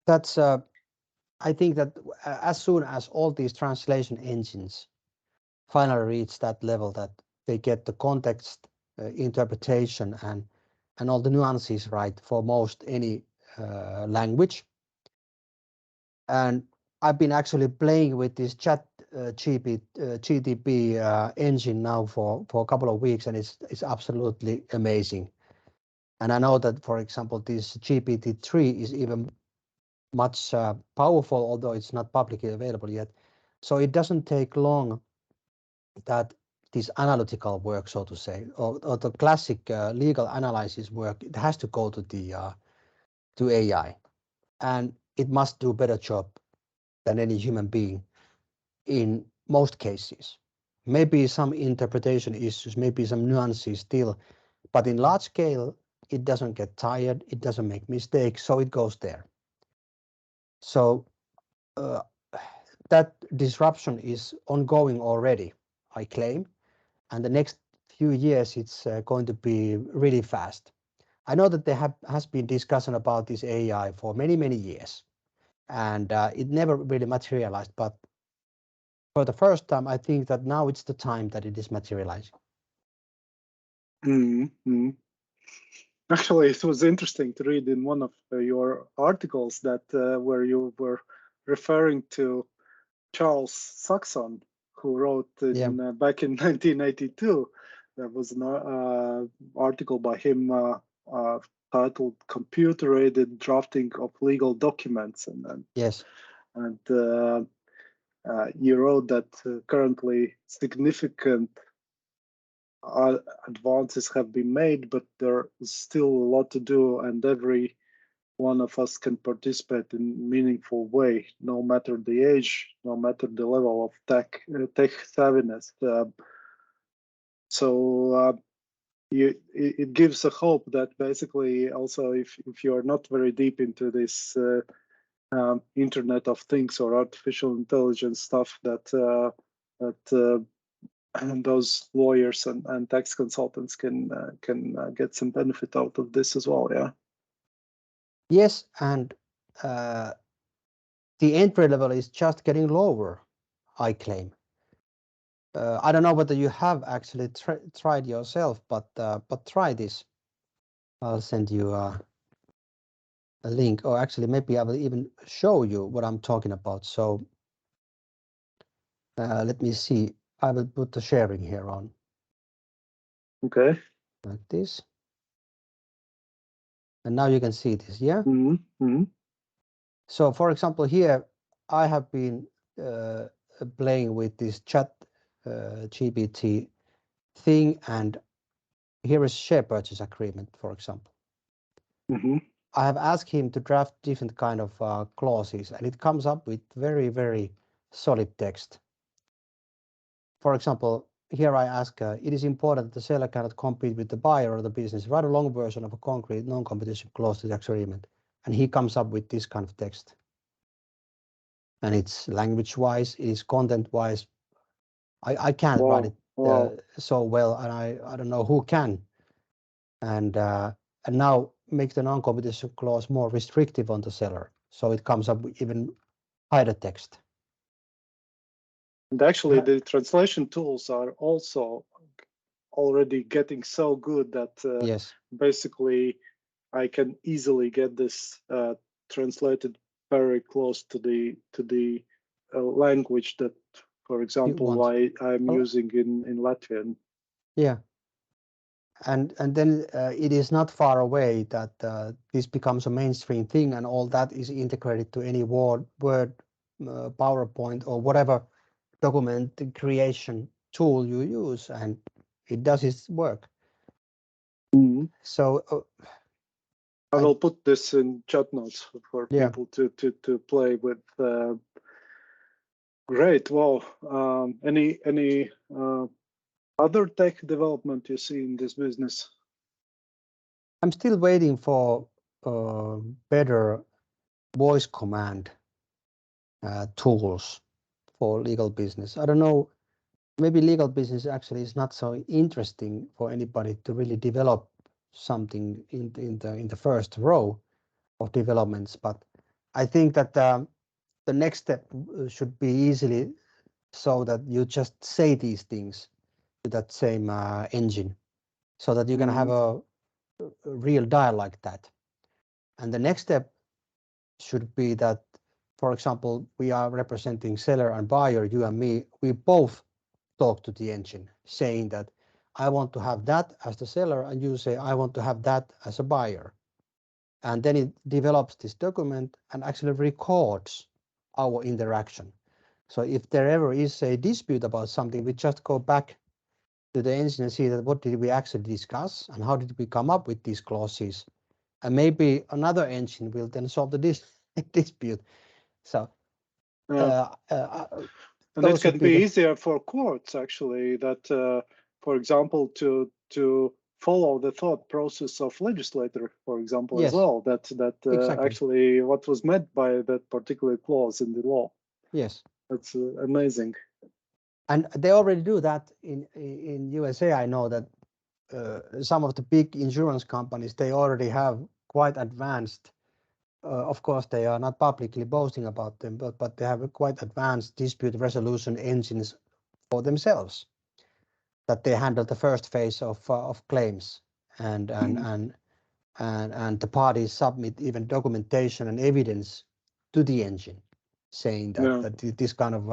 that's I think that as soon as all these translation engines finally reach that level that they get the context, interpretation, and all the nuances right for most any language. And I've been actually playing with this GTP engine now for a couple of weeks, and it's absolutely amazing. And I know that, for example, this GPT-3 is even much powerful, although it's not publicly available yet. So it doesn't take long that this analytical work, so to say, or the classic legal analysis work, it has to go to AI, and it must do a better job than any human being in most cases. Maybe some interpretation issues, maybe some nuances still, but in large scale, it doesn't get tired, it doesn't make mistakes, so it goes there. So uh, that disruption is ongoing already, I claim, and the next few years it's going to be really fast. I know that there has been discussion about this AI for many years, and it never really materialized, but for the first time, I think that now it's the time that it is materializing. mm-hmm. Actually, it was interesting to read in one of your articles that where you were referring to Charles Saxon, who wrote Yeah. back in 1982 There was an article by him titled "Computer-Aided Drafting of Legal Documents," and Yes. and you wrote that currently significant advances have been made, but there is still a lot to do, and every one of us can participate in a meaningful way, no matter the age, no matter the level of tech savviness. It gives a hope that basically also if you are not very deep into this Internet of Things or artificial intelligence stuff, that and those lawyers and tax consultants can get some benefit out of this as well. Yeah. Yes, and the entry level is just getting lower, I claim. I don't know whether you have actually tried yourself, but try this. I'll send you a link, or actually maybe I will even show you what I'm talking about. So let me see. I will put the sharing here on. Okay. Like this. And now you can see this, yeah? Mm-hmm. So for example, here I have been playing with this chat GPT thing, and here is share purchase agreement, for example. Mm-hmm. I have asked him to draft different kind of clauses, and it comes up with very, very solid text. For example, here I ask, it is important that the seller cannot compete with the buyer or the business. Write a long version of a concrete non-competition clause to the agreement. And he comes up with this kind of text. And it's language-wise, it is content-wise. I can't write it so well, and I don't know who can. And now make the non-competition clause more restrictive on the seller. So it comes up with even higher text. And actually, the translation tools are also already getting so good that yes, basically I can easily get this translated very close to the language that, for example, I'm using in Latvian. Yeah. And then it is not far away that this becomes a mainstream thing, and all that is integrated to any Word, PowerPoint, or whatever document creation tool you use, and it does its work. Mm-hmm. So I will put this in chat notes for people to play with. Great. Wow. Any other tech development you see in this business? I'm still waiting for better voice command tools for legal business. I don't know, maybe legal business actually is not so interesting for anybody to really develop something in the first row of developments, but I think that the next step should be easily so that you just say these things to that same engine, so that you can have a real dialogue like that. And the next step should be that, for example, we are representing seller and buyer, you and me, we both talk to the engine saying that I want to have that as the seller, and you say I want to have that as a buyer. And then it develops this document and actually records our interaction. So if there ever is a dispute about something, we just go back to the engine and see that what did we actually discuss and how did we come up with these clauses. And maybe another engine will then solve the dispute. So and it can be easier for courts actually that, for example, to follow the thought process of legislator, for example, as well. That exactly. Actually what was meant by that particular clause in the law. Yes, that's amazing. And they already do that in USA. I know that some of the big insurance companies, they already have quite advanced. Of course, they are not publicly boasting about them, but they have quite advanced dispute resolution engines for themselves, that they handle the first phase of claims, and the parties submit even documentation and evidence to the engine, saying that this kind of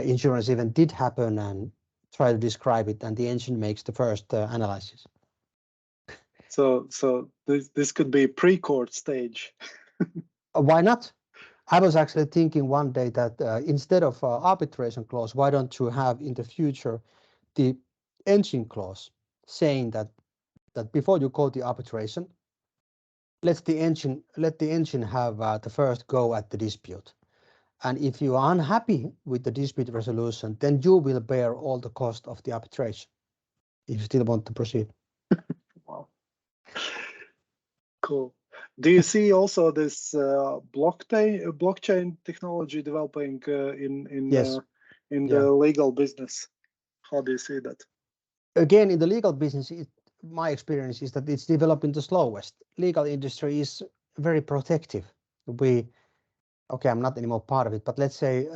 insurance event did happen, and try to describe it, and the engine makes the first analysis. So this could be pre-court stage. Why not? I was actually thinking one day that instead of arbitration clause, why don't you have in the future the engine clause saying that before you go to arbitration, let the engine have the first go at the dispute. And if you are unhappy with the dispute resolution, then you will bear all the cost of the arbitration if you still want to proceed. Wow, cool. Do you see also this blockchain technology developing Yes. in Yeah. the legal business? How do you see that? Again, in the legal business, my experience is that it's developing the slowest. Legal industry is very protective. Okay, I'm not anymore part of it, but let's say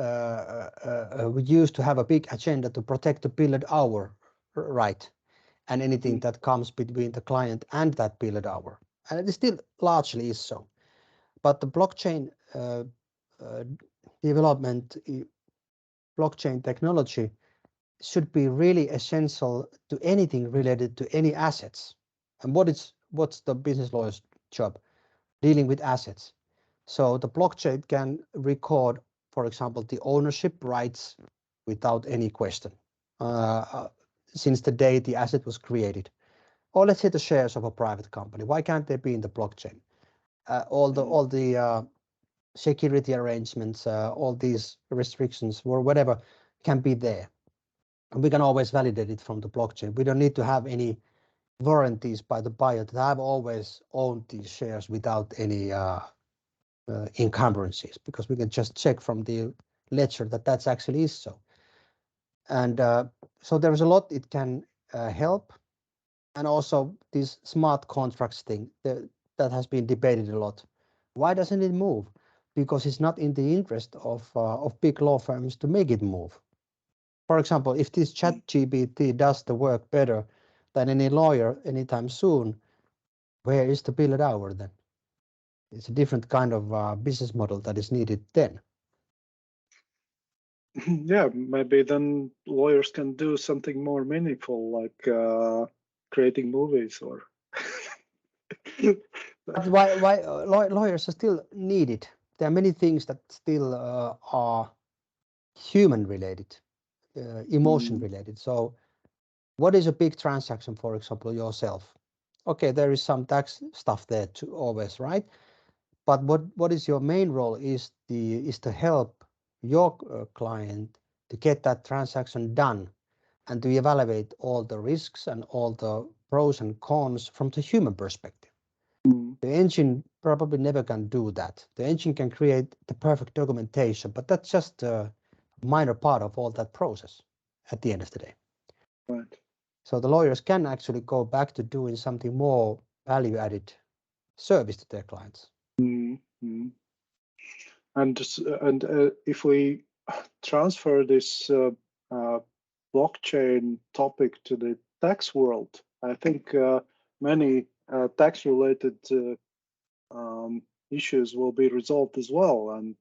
we used to have a big agenda to protect the billed hour right and anything that comes between the client and that billed hour. And it still largely is so. But the blockchain development, blockchain technology should be really essential to anything related to any assets. And what's the business lawyer's job? Dealing with assets. So the blockchain can record, for example, the ownership rights without any question since the day the asset was created. Or let's say the shares of a private company. Why can't they be in the blockchain? All the security arrangements, all these restrictions or whatever can be there. And we can always validate it from the blockchain. We don't need to have any warranties by the buyer that I've always owned these shares without any encumbrances, because we can just check from the ledger that that's actually is so. And so there's a lot it can help. And also this smart contracts thing that has been debated a lot. Why doesn't it move? Because it's not in the interest of big law firms to make it move. For example, if this ChatGPT does the work better than any lawyer anytime soon, where is the billed hour then? It's a different kind of business model that is needed then. Yeah, maybe then lawyers can do something more meaningful, like creating movies or. But why lawyers are still needed? There are many things that still are human related, emotion related. So what is a big transaction, for example, yourself? Okay, there is some tax stuff there too, always, right? But what is your main role is to help your client to get that transaction done and to evaluate all the risks and all the pros and cons from the human perspective. The engine probably never can do that. The engine can create the perfect documentation, but that's just a minor part of all that process at the end of the day. Right. So the lawyers can actually go back to doing something more value-added service to their clients. Mm-hmm. And if we transfer this blockchain topic to the tax world, I think many tax-related issues will be resolved as well. And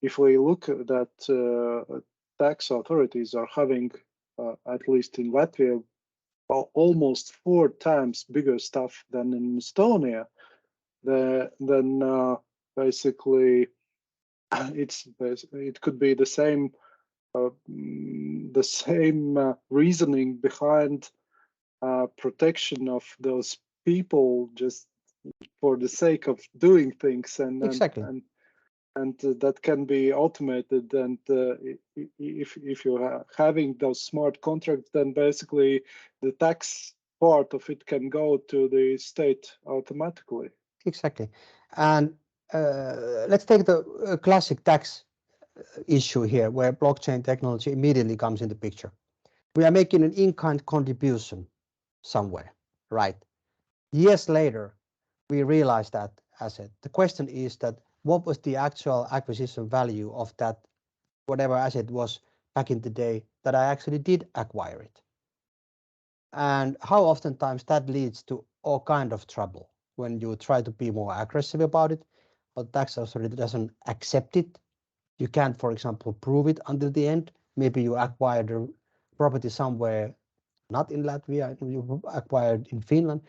if we look at that, tax authorities are having, at least in Latvia, almost 4 times bigger stuff than in Estonia. Then basically it could be the same reasoning behind protection of those people just for the sake of doing things, Exactly. and that can be automated. And if you're having those smart contracts, then basically the tax part of it can go to the state automatically. Exactly. And let's take the classic tax issue here, where blockchain technology immediately comes into picture. We are making an in-kind contribution somewhere, right? Years later, we realize that asset. The question is that what was the actual acquisition value of that, whatever asset was back in the day that I actually did acquire it? And how oftentimes that leads to all kind of trouble when you try to be more aggressive about it, but tax authority doesn't accept it. You can't, for example, prove it until the end. Maybe you acquired a property somewhere, not in Latvia, you acquired in Finland.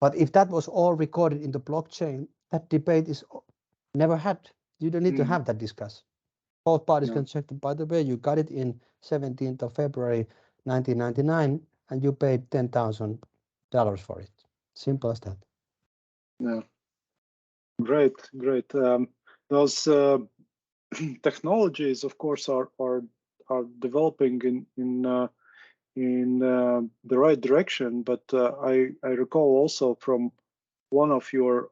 But if that was all recorded in the blockchain, that debate is never had. You don't need to have that discussion. Both parties can check that, by the way, you got it in 17th of February 1999 and you paid $10,000 for it. Simple as that. Yeah. Great. Those technologies, of course, are developing in the right direction. But I recall also from one of your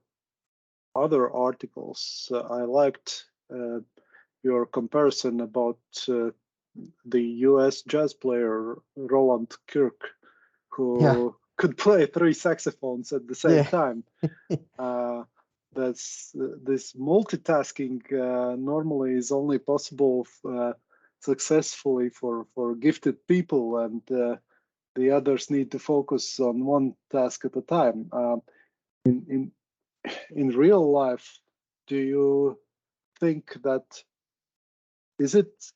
other articles, I liked your comparison about the U.S. jazz player Roland Kirk, who could play 3 saxophones at the same time. That's this multitasking normally is only possible successfully for gifted people, and the others need to focus on one task at a time. In real life, do you think that is it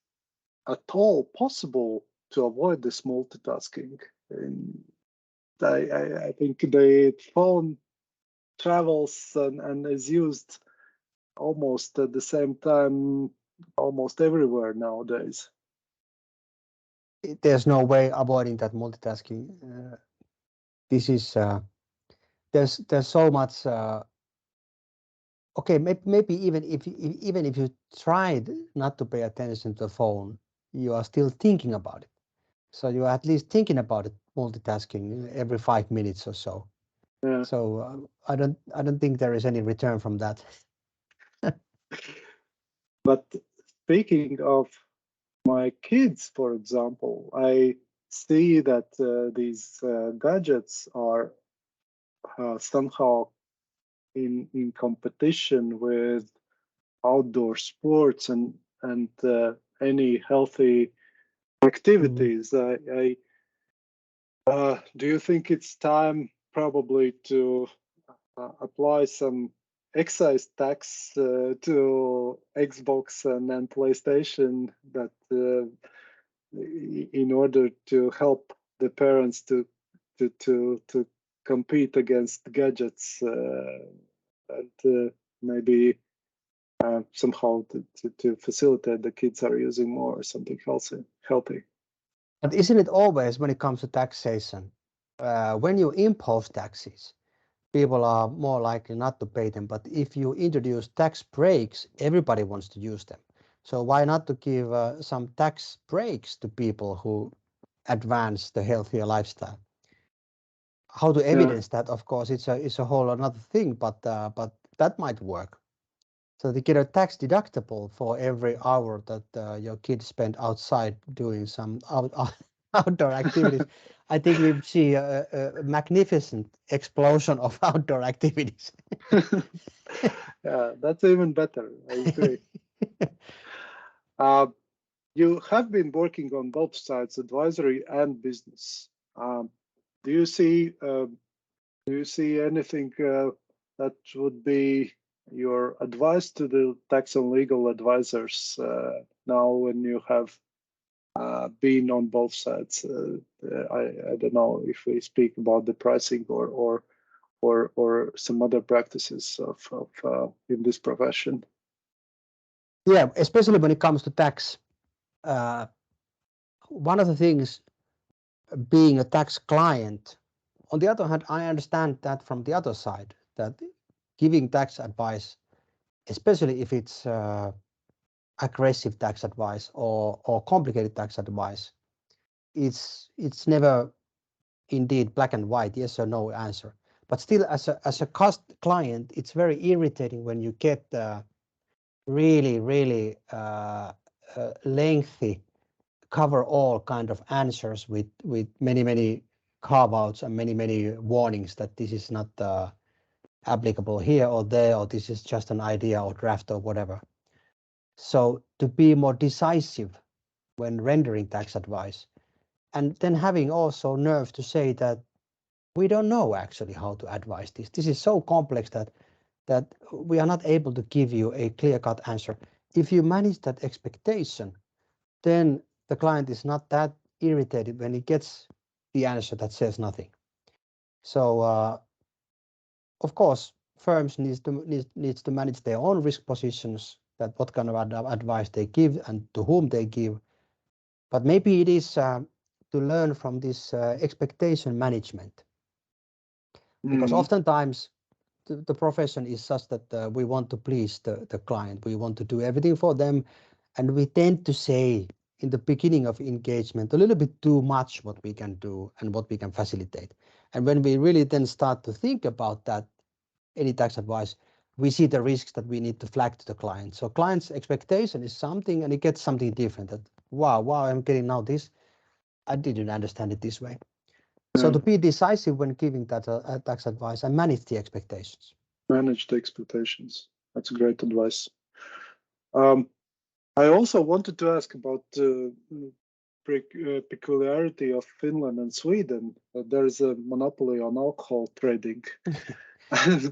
at all possible to avoid this multitasking? And I think the phone travels and is used almost at the same time almost everywhere nowadays. There's no way avoiding that multitasking. This is there's so much. Okay, maybe even if you tried not to pay attention to the phone, you are still thinking about it. So you're at least thinking about it, multitasking every 5 minutes or so. Yeah. So I don't think there is any return from that. But speaking of my kids, for example, I see that these gadgets are somehow in competition with outdoor sports and any healthy activities. Do you think it's time probably to apply some excise tax to Xbox and PlayStation that in order to help the parents to compete against gadgets and maybe somehow to facilitate the kids are using more or something healthy. But isn't it always when it comes to taxation, when you impose taxes, people are more likely not to pay them. But if you introduce tax breaks, everybody wants to use them. So why not to give some tax breaks to people who advance the healthier lifestyle? How to evidence that? Of course, it's a whole another thing, but that might work. So they get a tax deductible for every hour that your kids spend outside doing some outdoor activities. I think we see a magnificent explosion of outdoor activities. Yeah, that's even better. I agree. You have been working on both sides, advisory and business. Do you see anything that would be your advice to the tax and legal advisors now when you have been on both sides? I don't know if we speak about the pricing or some other practices of in this profession. Yeah, especially when it comes to tax. One of the things, being a tax client, on the other hand, I understand that from the other side, that giving tax advice, especially if it's aggressive tax advice or complicated tax advice, it's never indeed black and white, yes or no answer. But still, as a cost client, it's very irritating when you get really lengthy, cover all kind of answers with many carve outs and many warnings that this is not applicable here or there, or this is just an idea or draft or whatever. So to be more decisive when rendering tax advice, and then having also nerve to say that we don't know actually how to advise this. This is so complex that we are not able to give you a clear-cut answer. If you manage that expectation, then the client is not that irritated when he gets the answer that says nothing. So of course, firms needs to manage their own risk positions, that what kind of advice they give and to whom they give. But maybe it is to learn from this expectation management, because oftentimes the profession is such that we want to please the client. We want to do everything for them. And we tend to say in the beginning of engagement a little bit too much what we can do and what we can facilitate. And when we really then start to think about that, any tax advice, we see the risks that we need to flag to the client. So client's expectation is something and it gets something different. That, wow, I'm getting now this. I didn't understand it this way. So to be decisive when giving that tax advice and manage the expectations. Manage the expectations. That's great advice. I also wanted to ask about the peculiarity of Finland and Sweden. There is a monopoly on alcohol trading.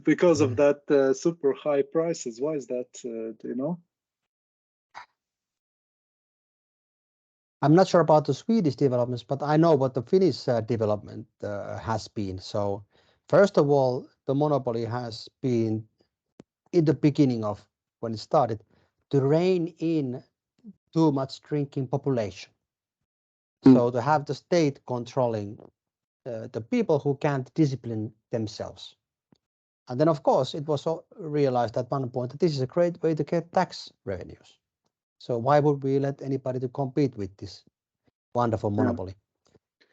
Because of that super high prices. Why is that? Do you know? I'm not sure about the Swedish developments, but I know what the Finnish development has been. So first of all, the monopoly has been in the beginning of when it started to rein in too much drinking population. So to have the state controlling the people who can't discipline themselves. And then, of course, it was realized at one point that this is a great way to get tax revenues. So why would we let anybody to compete with this wonderful monopoly?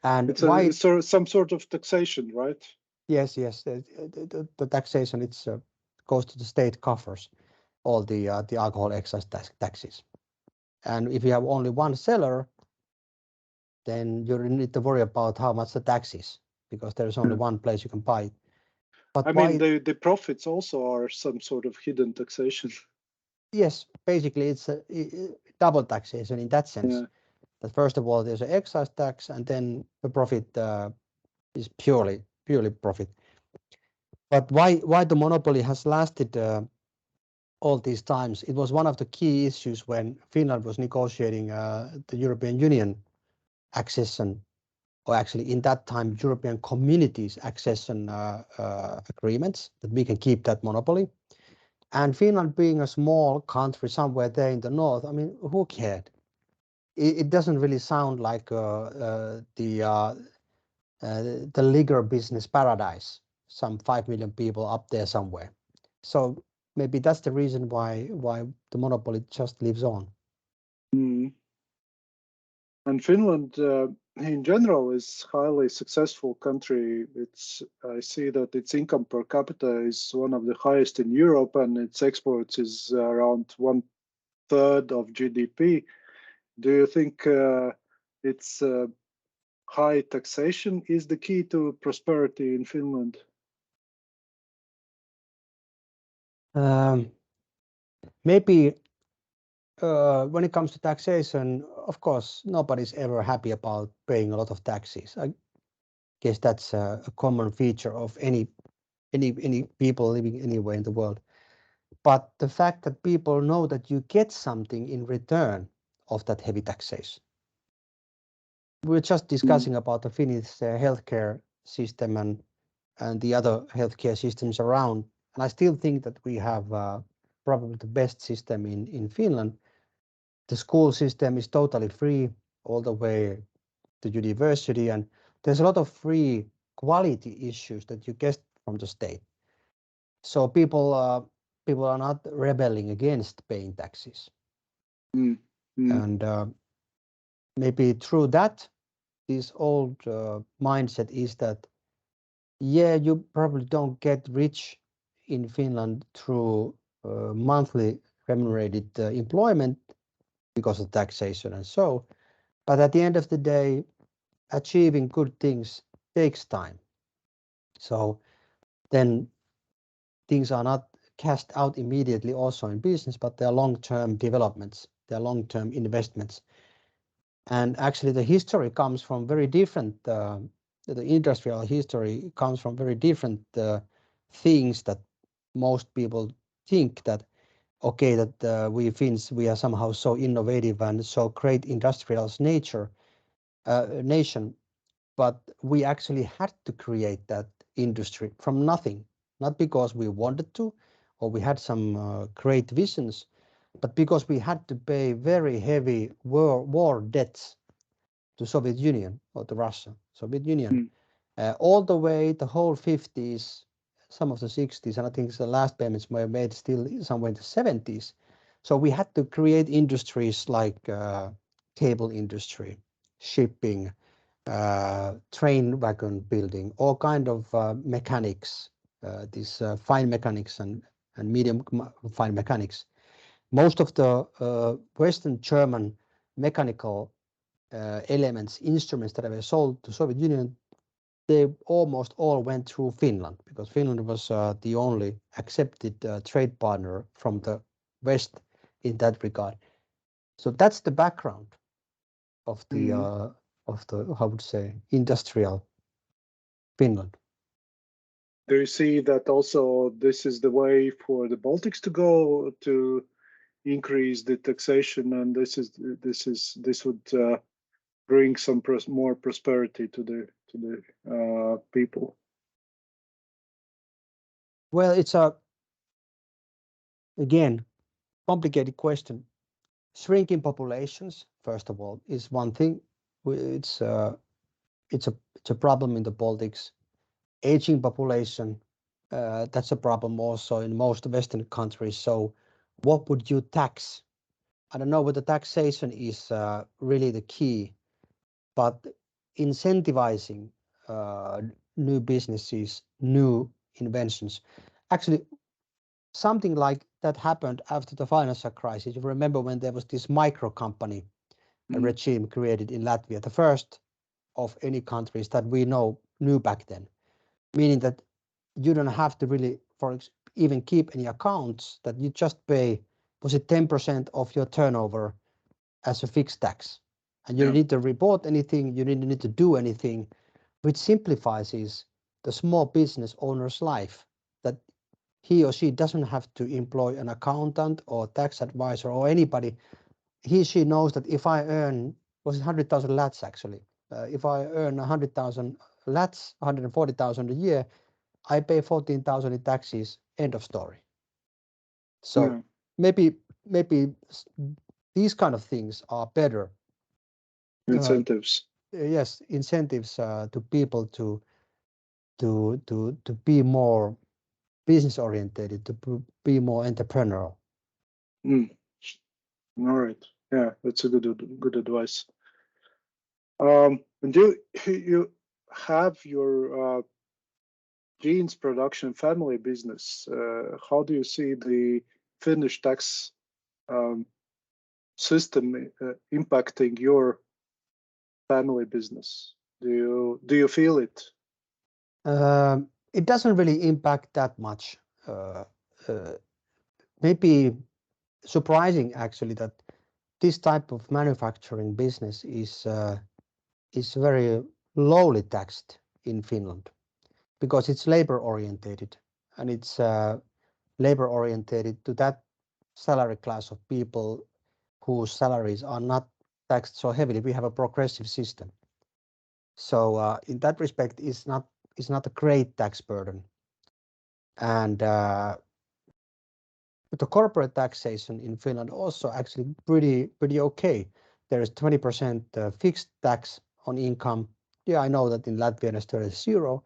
And it's why? Some sort of taxation, right? Yes. The taxation goes to the state coffers, all the alcohol excise taxes. And if you have only one seller, then you need to worry about how much the tax is, because there is only one place you can buy it. But I mean, the profits also are some sort of hidden taxation. Yes, basically it's a double taxation in that sense. Yeah. That first of all, there's an excise tax, and then the profit is purely profit. But why the monopoly has lasted all these times? It was one of the key issues when Finland was negotiating the European Union accession, or actually in that time European Communities accession agreements, that we can keep that monopoly. And Finland being a small country somewhere there in the north, I mean, who cared? It doesn't really sound like the liquor business paradise, some 5 million people up there somewhere. So maybe that's the reason why the monopoly just lives on. And Finland, in general, is highly successful country. I see that its income per capita is one of the highest in Europe, and its exports is around 1/3 of GDP. Do you think its high taxation is the key to prosperity in Finland? Maybe when it comes to taxation, of course, nobody's ever happy about paying a lot of taxes. I guess that's a common feature of any people living anywhere in the world. But the fact that people know that you get something in return of that heavy taxation. We were just discussing about the Finnish healthcare system and the other healthcare systems around. And I still think that we have probably the best system in Finland. The school system is totally free all the way to university, and there's a lot of free quality issues that you get from the state. So people are not rebelling against paying taxes. And maybe through that, this old mindset is that, yeah, you probably don't get rich in Finland through monthly remunerated employment because of taxation and so, but at the end of the day, achieving good things takes time. So then things are not cashed out immediately also in business, but they are long-term developments, they are long-term investments. And actually the history comes from very different, the industrial history comes from very different things that most people think that, okay, that we Finns, we are somehow so innovative and so great industrial nature. nation, but we actually had to create that industry from nothing, not because we wanted to or we had some great visions, but because we had to pay very heavy war debts to Soviet Union or to Russia, Soviet Union, all the way the whole 50s, some of the 60s, and I think the last payments were made still somewhere in the 70s. So we had to create industries like cable industry, shipping, train wagon building, all kind of mechanics, these fine mechanics and medium fine mechanics. Most of the Western German mechanical elements, instruments that were sold to Soviet Union, they almost all went through Finland because Finland was the only accepted trade partner from the West in that regard. So that's the background of the how would say industrial Finland. Do you see that also this is the way for the Baltics to go to increase the taxation, and this would bring some more prosperity to the people? Well, it's a again complicated question. Shrinking populations, first of all, is one thing. It's it's a problem in the Baltics. Aging population, that's a problem also in most Western countries. So, what would you tax? I don't know whether taxation is really the key, but incentivizing new businesses, new inventions. Actually, something like that happened after the financial crisis. You remember when there was this micro company regime created in Latvia, the first of any countries that we knew back then, meaning that you don't have to really even keep any accounts, that you just pay, was it 10% of your turnover as a fixed tax, and you don't need to report anything, you didn't need to do anything, which simplifies the small business owner's life, that he or she doesn't have to employ an accountant or tax advisor or anybody. She knows that if I earn, was it 100,000 lats actually? If I earn 100,000 lats, 140,000 a year, I pay 14,000 in taxes, end of story. So maybe these kind of things are better. Incentives. Yes, incentives to people to be more business oriented, to be more entrepreneurial. All right. Yeah, that's a good advice. Do you have your jeans production family business? How do you see the Finnish tax system impacting your family business? Do you feel it? It doesn't really impact that much. Maybe surprising actually that this type of manufacturing business is very lowly taxed in Finland because it's labor orientated, and it's labor orientated to that salary class of people whose salaries are not taxed so heavily. We have a progressive system, so in that respect, it's not a great tax burden, and but the corporate taxation in Finland also actually pretty okay. There is 20% fixed tax on income. Yeah, I know that in Latvia and Estonia is zero,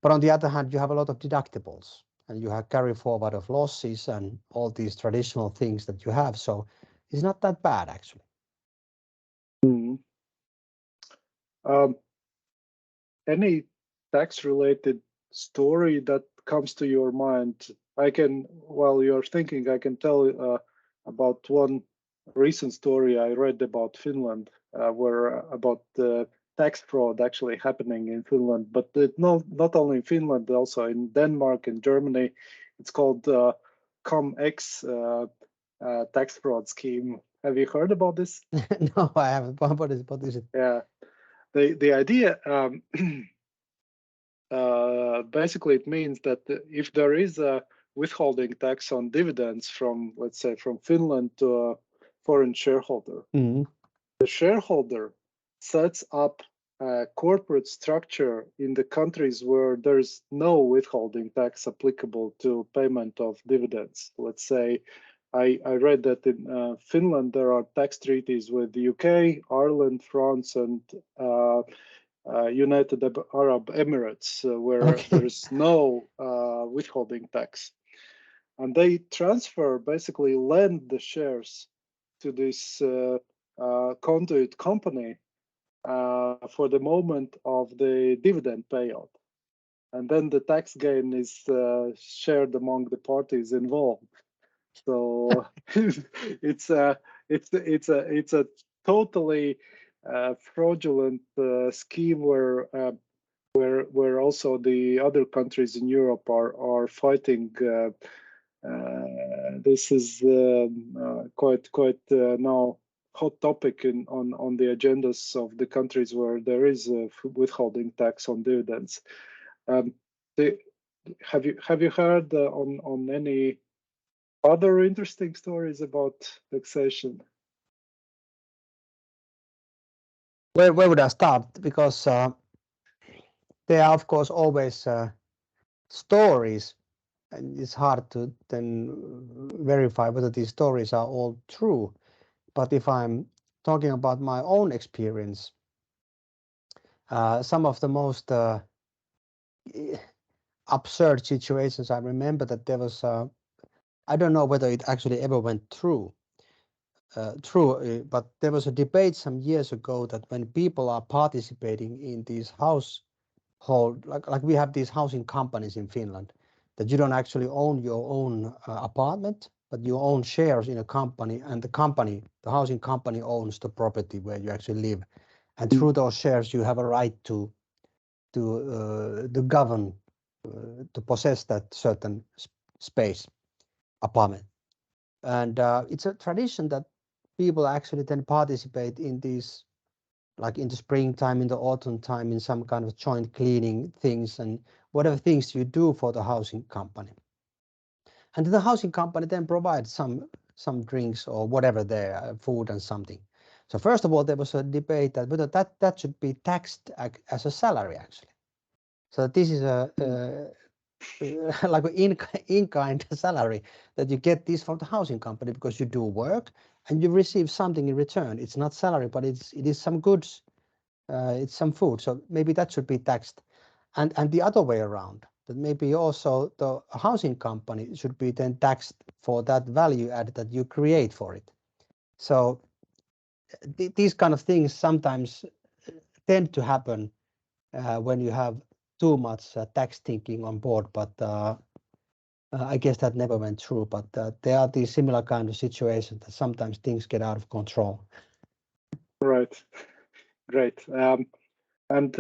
but on the other hand, you have a lot of deductibles and you have carry forward of losses and all these traditional things that you have. So it's not that bad actually. Any tax-related story that comes to your mind? While you're thinking, I can tell about one recent story I read about Finland, where about the tax fraud actually happening in Finland, but not only in Finland, also in Denmark and Germany. It's called CumX tax fraud scheme. Have you heard about this? No, I haven't. What is it? Yeah, the idea. Basically, it means that if there is a withholding tax on dividends from, let's say, from Finland to a foreign shareholder, the shareholder sets up a corporate structure in the countries where there's no withholding tax applicable to payment of dividends. Let's say I read that in Finland there are tax treaties with the UK, Ireland, France, and United Arab Emirates, where Okay. there's no withholding tax. And they transfer, basically lend the shares to this conduit company for the moment of the dividend payout. And then the tax gain is shared among the parties involved. So it's a totally fraudulent scheme where also the other countries in Europe are fighting. This is quite now hot topic on the agendas of the countries where there is a withholding tax on dividends. Um, the, have you heard on any other interesting stories about taxation? Where would I start? Because there are, of course, always stories, and it's hard to then verify whether these stories are all true. But if I'm talking about my own experience, some of the most absurd situations, I remember that there was, I don't know whether it actually ever went through, but there was a debate some years ago that when people are participating in these household, like we have these housing companies in Finland, that you don't actually own your own apartment, but you own shares in a company, and the housing company owns the property where you actually live, and through those shares you have a right to govern, to possess that certain space, apartment. And it's a tradition that people actually then participate in these, like in the springtime, in the autumn time, in some kind of joint cleaning things and whatever things you do for the housing company. And the housing company then provides some drinks or whatever there, food and something. So first of all, there was a debate that whether that should be taxed as a salary actually. So this is a like an in-kind salary that you get this from the housing company because you do work and you receive something in return. It's not salary, but it is some goods, it's some food. So maybe that should be taxed, and the other way around. That maybe also the housing company should be then taxed for that value add that you create for it. So these kind of things sometimes tend to happen when you have too much tax thinking on board, but I guess that never went through. But there are these similar kind of situations that sometimes things get out of control. Right, great. And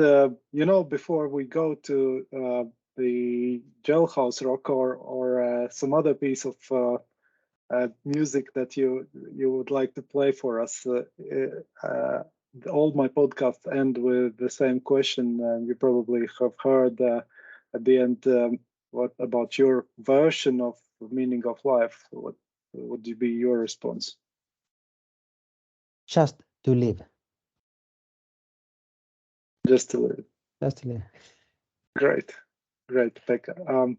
before we go to the Jailhouse Rock or some other piece of music that you would like to play for us, all my podcasts end with the same question. You probably have heard at the end, what about your version of meaning of life? What would be your response? Just to live. Just to live. Just to live. Great, Pekka.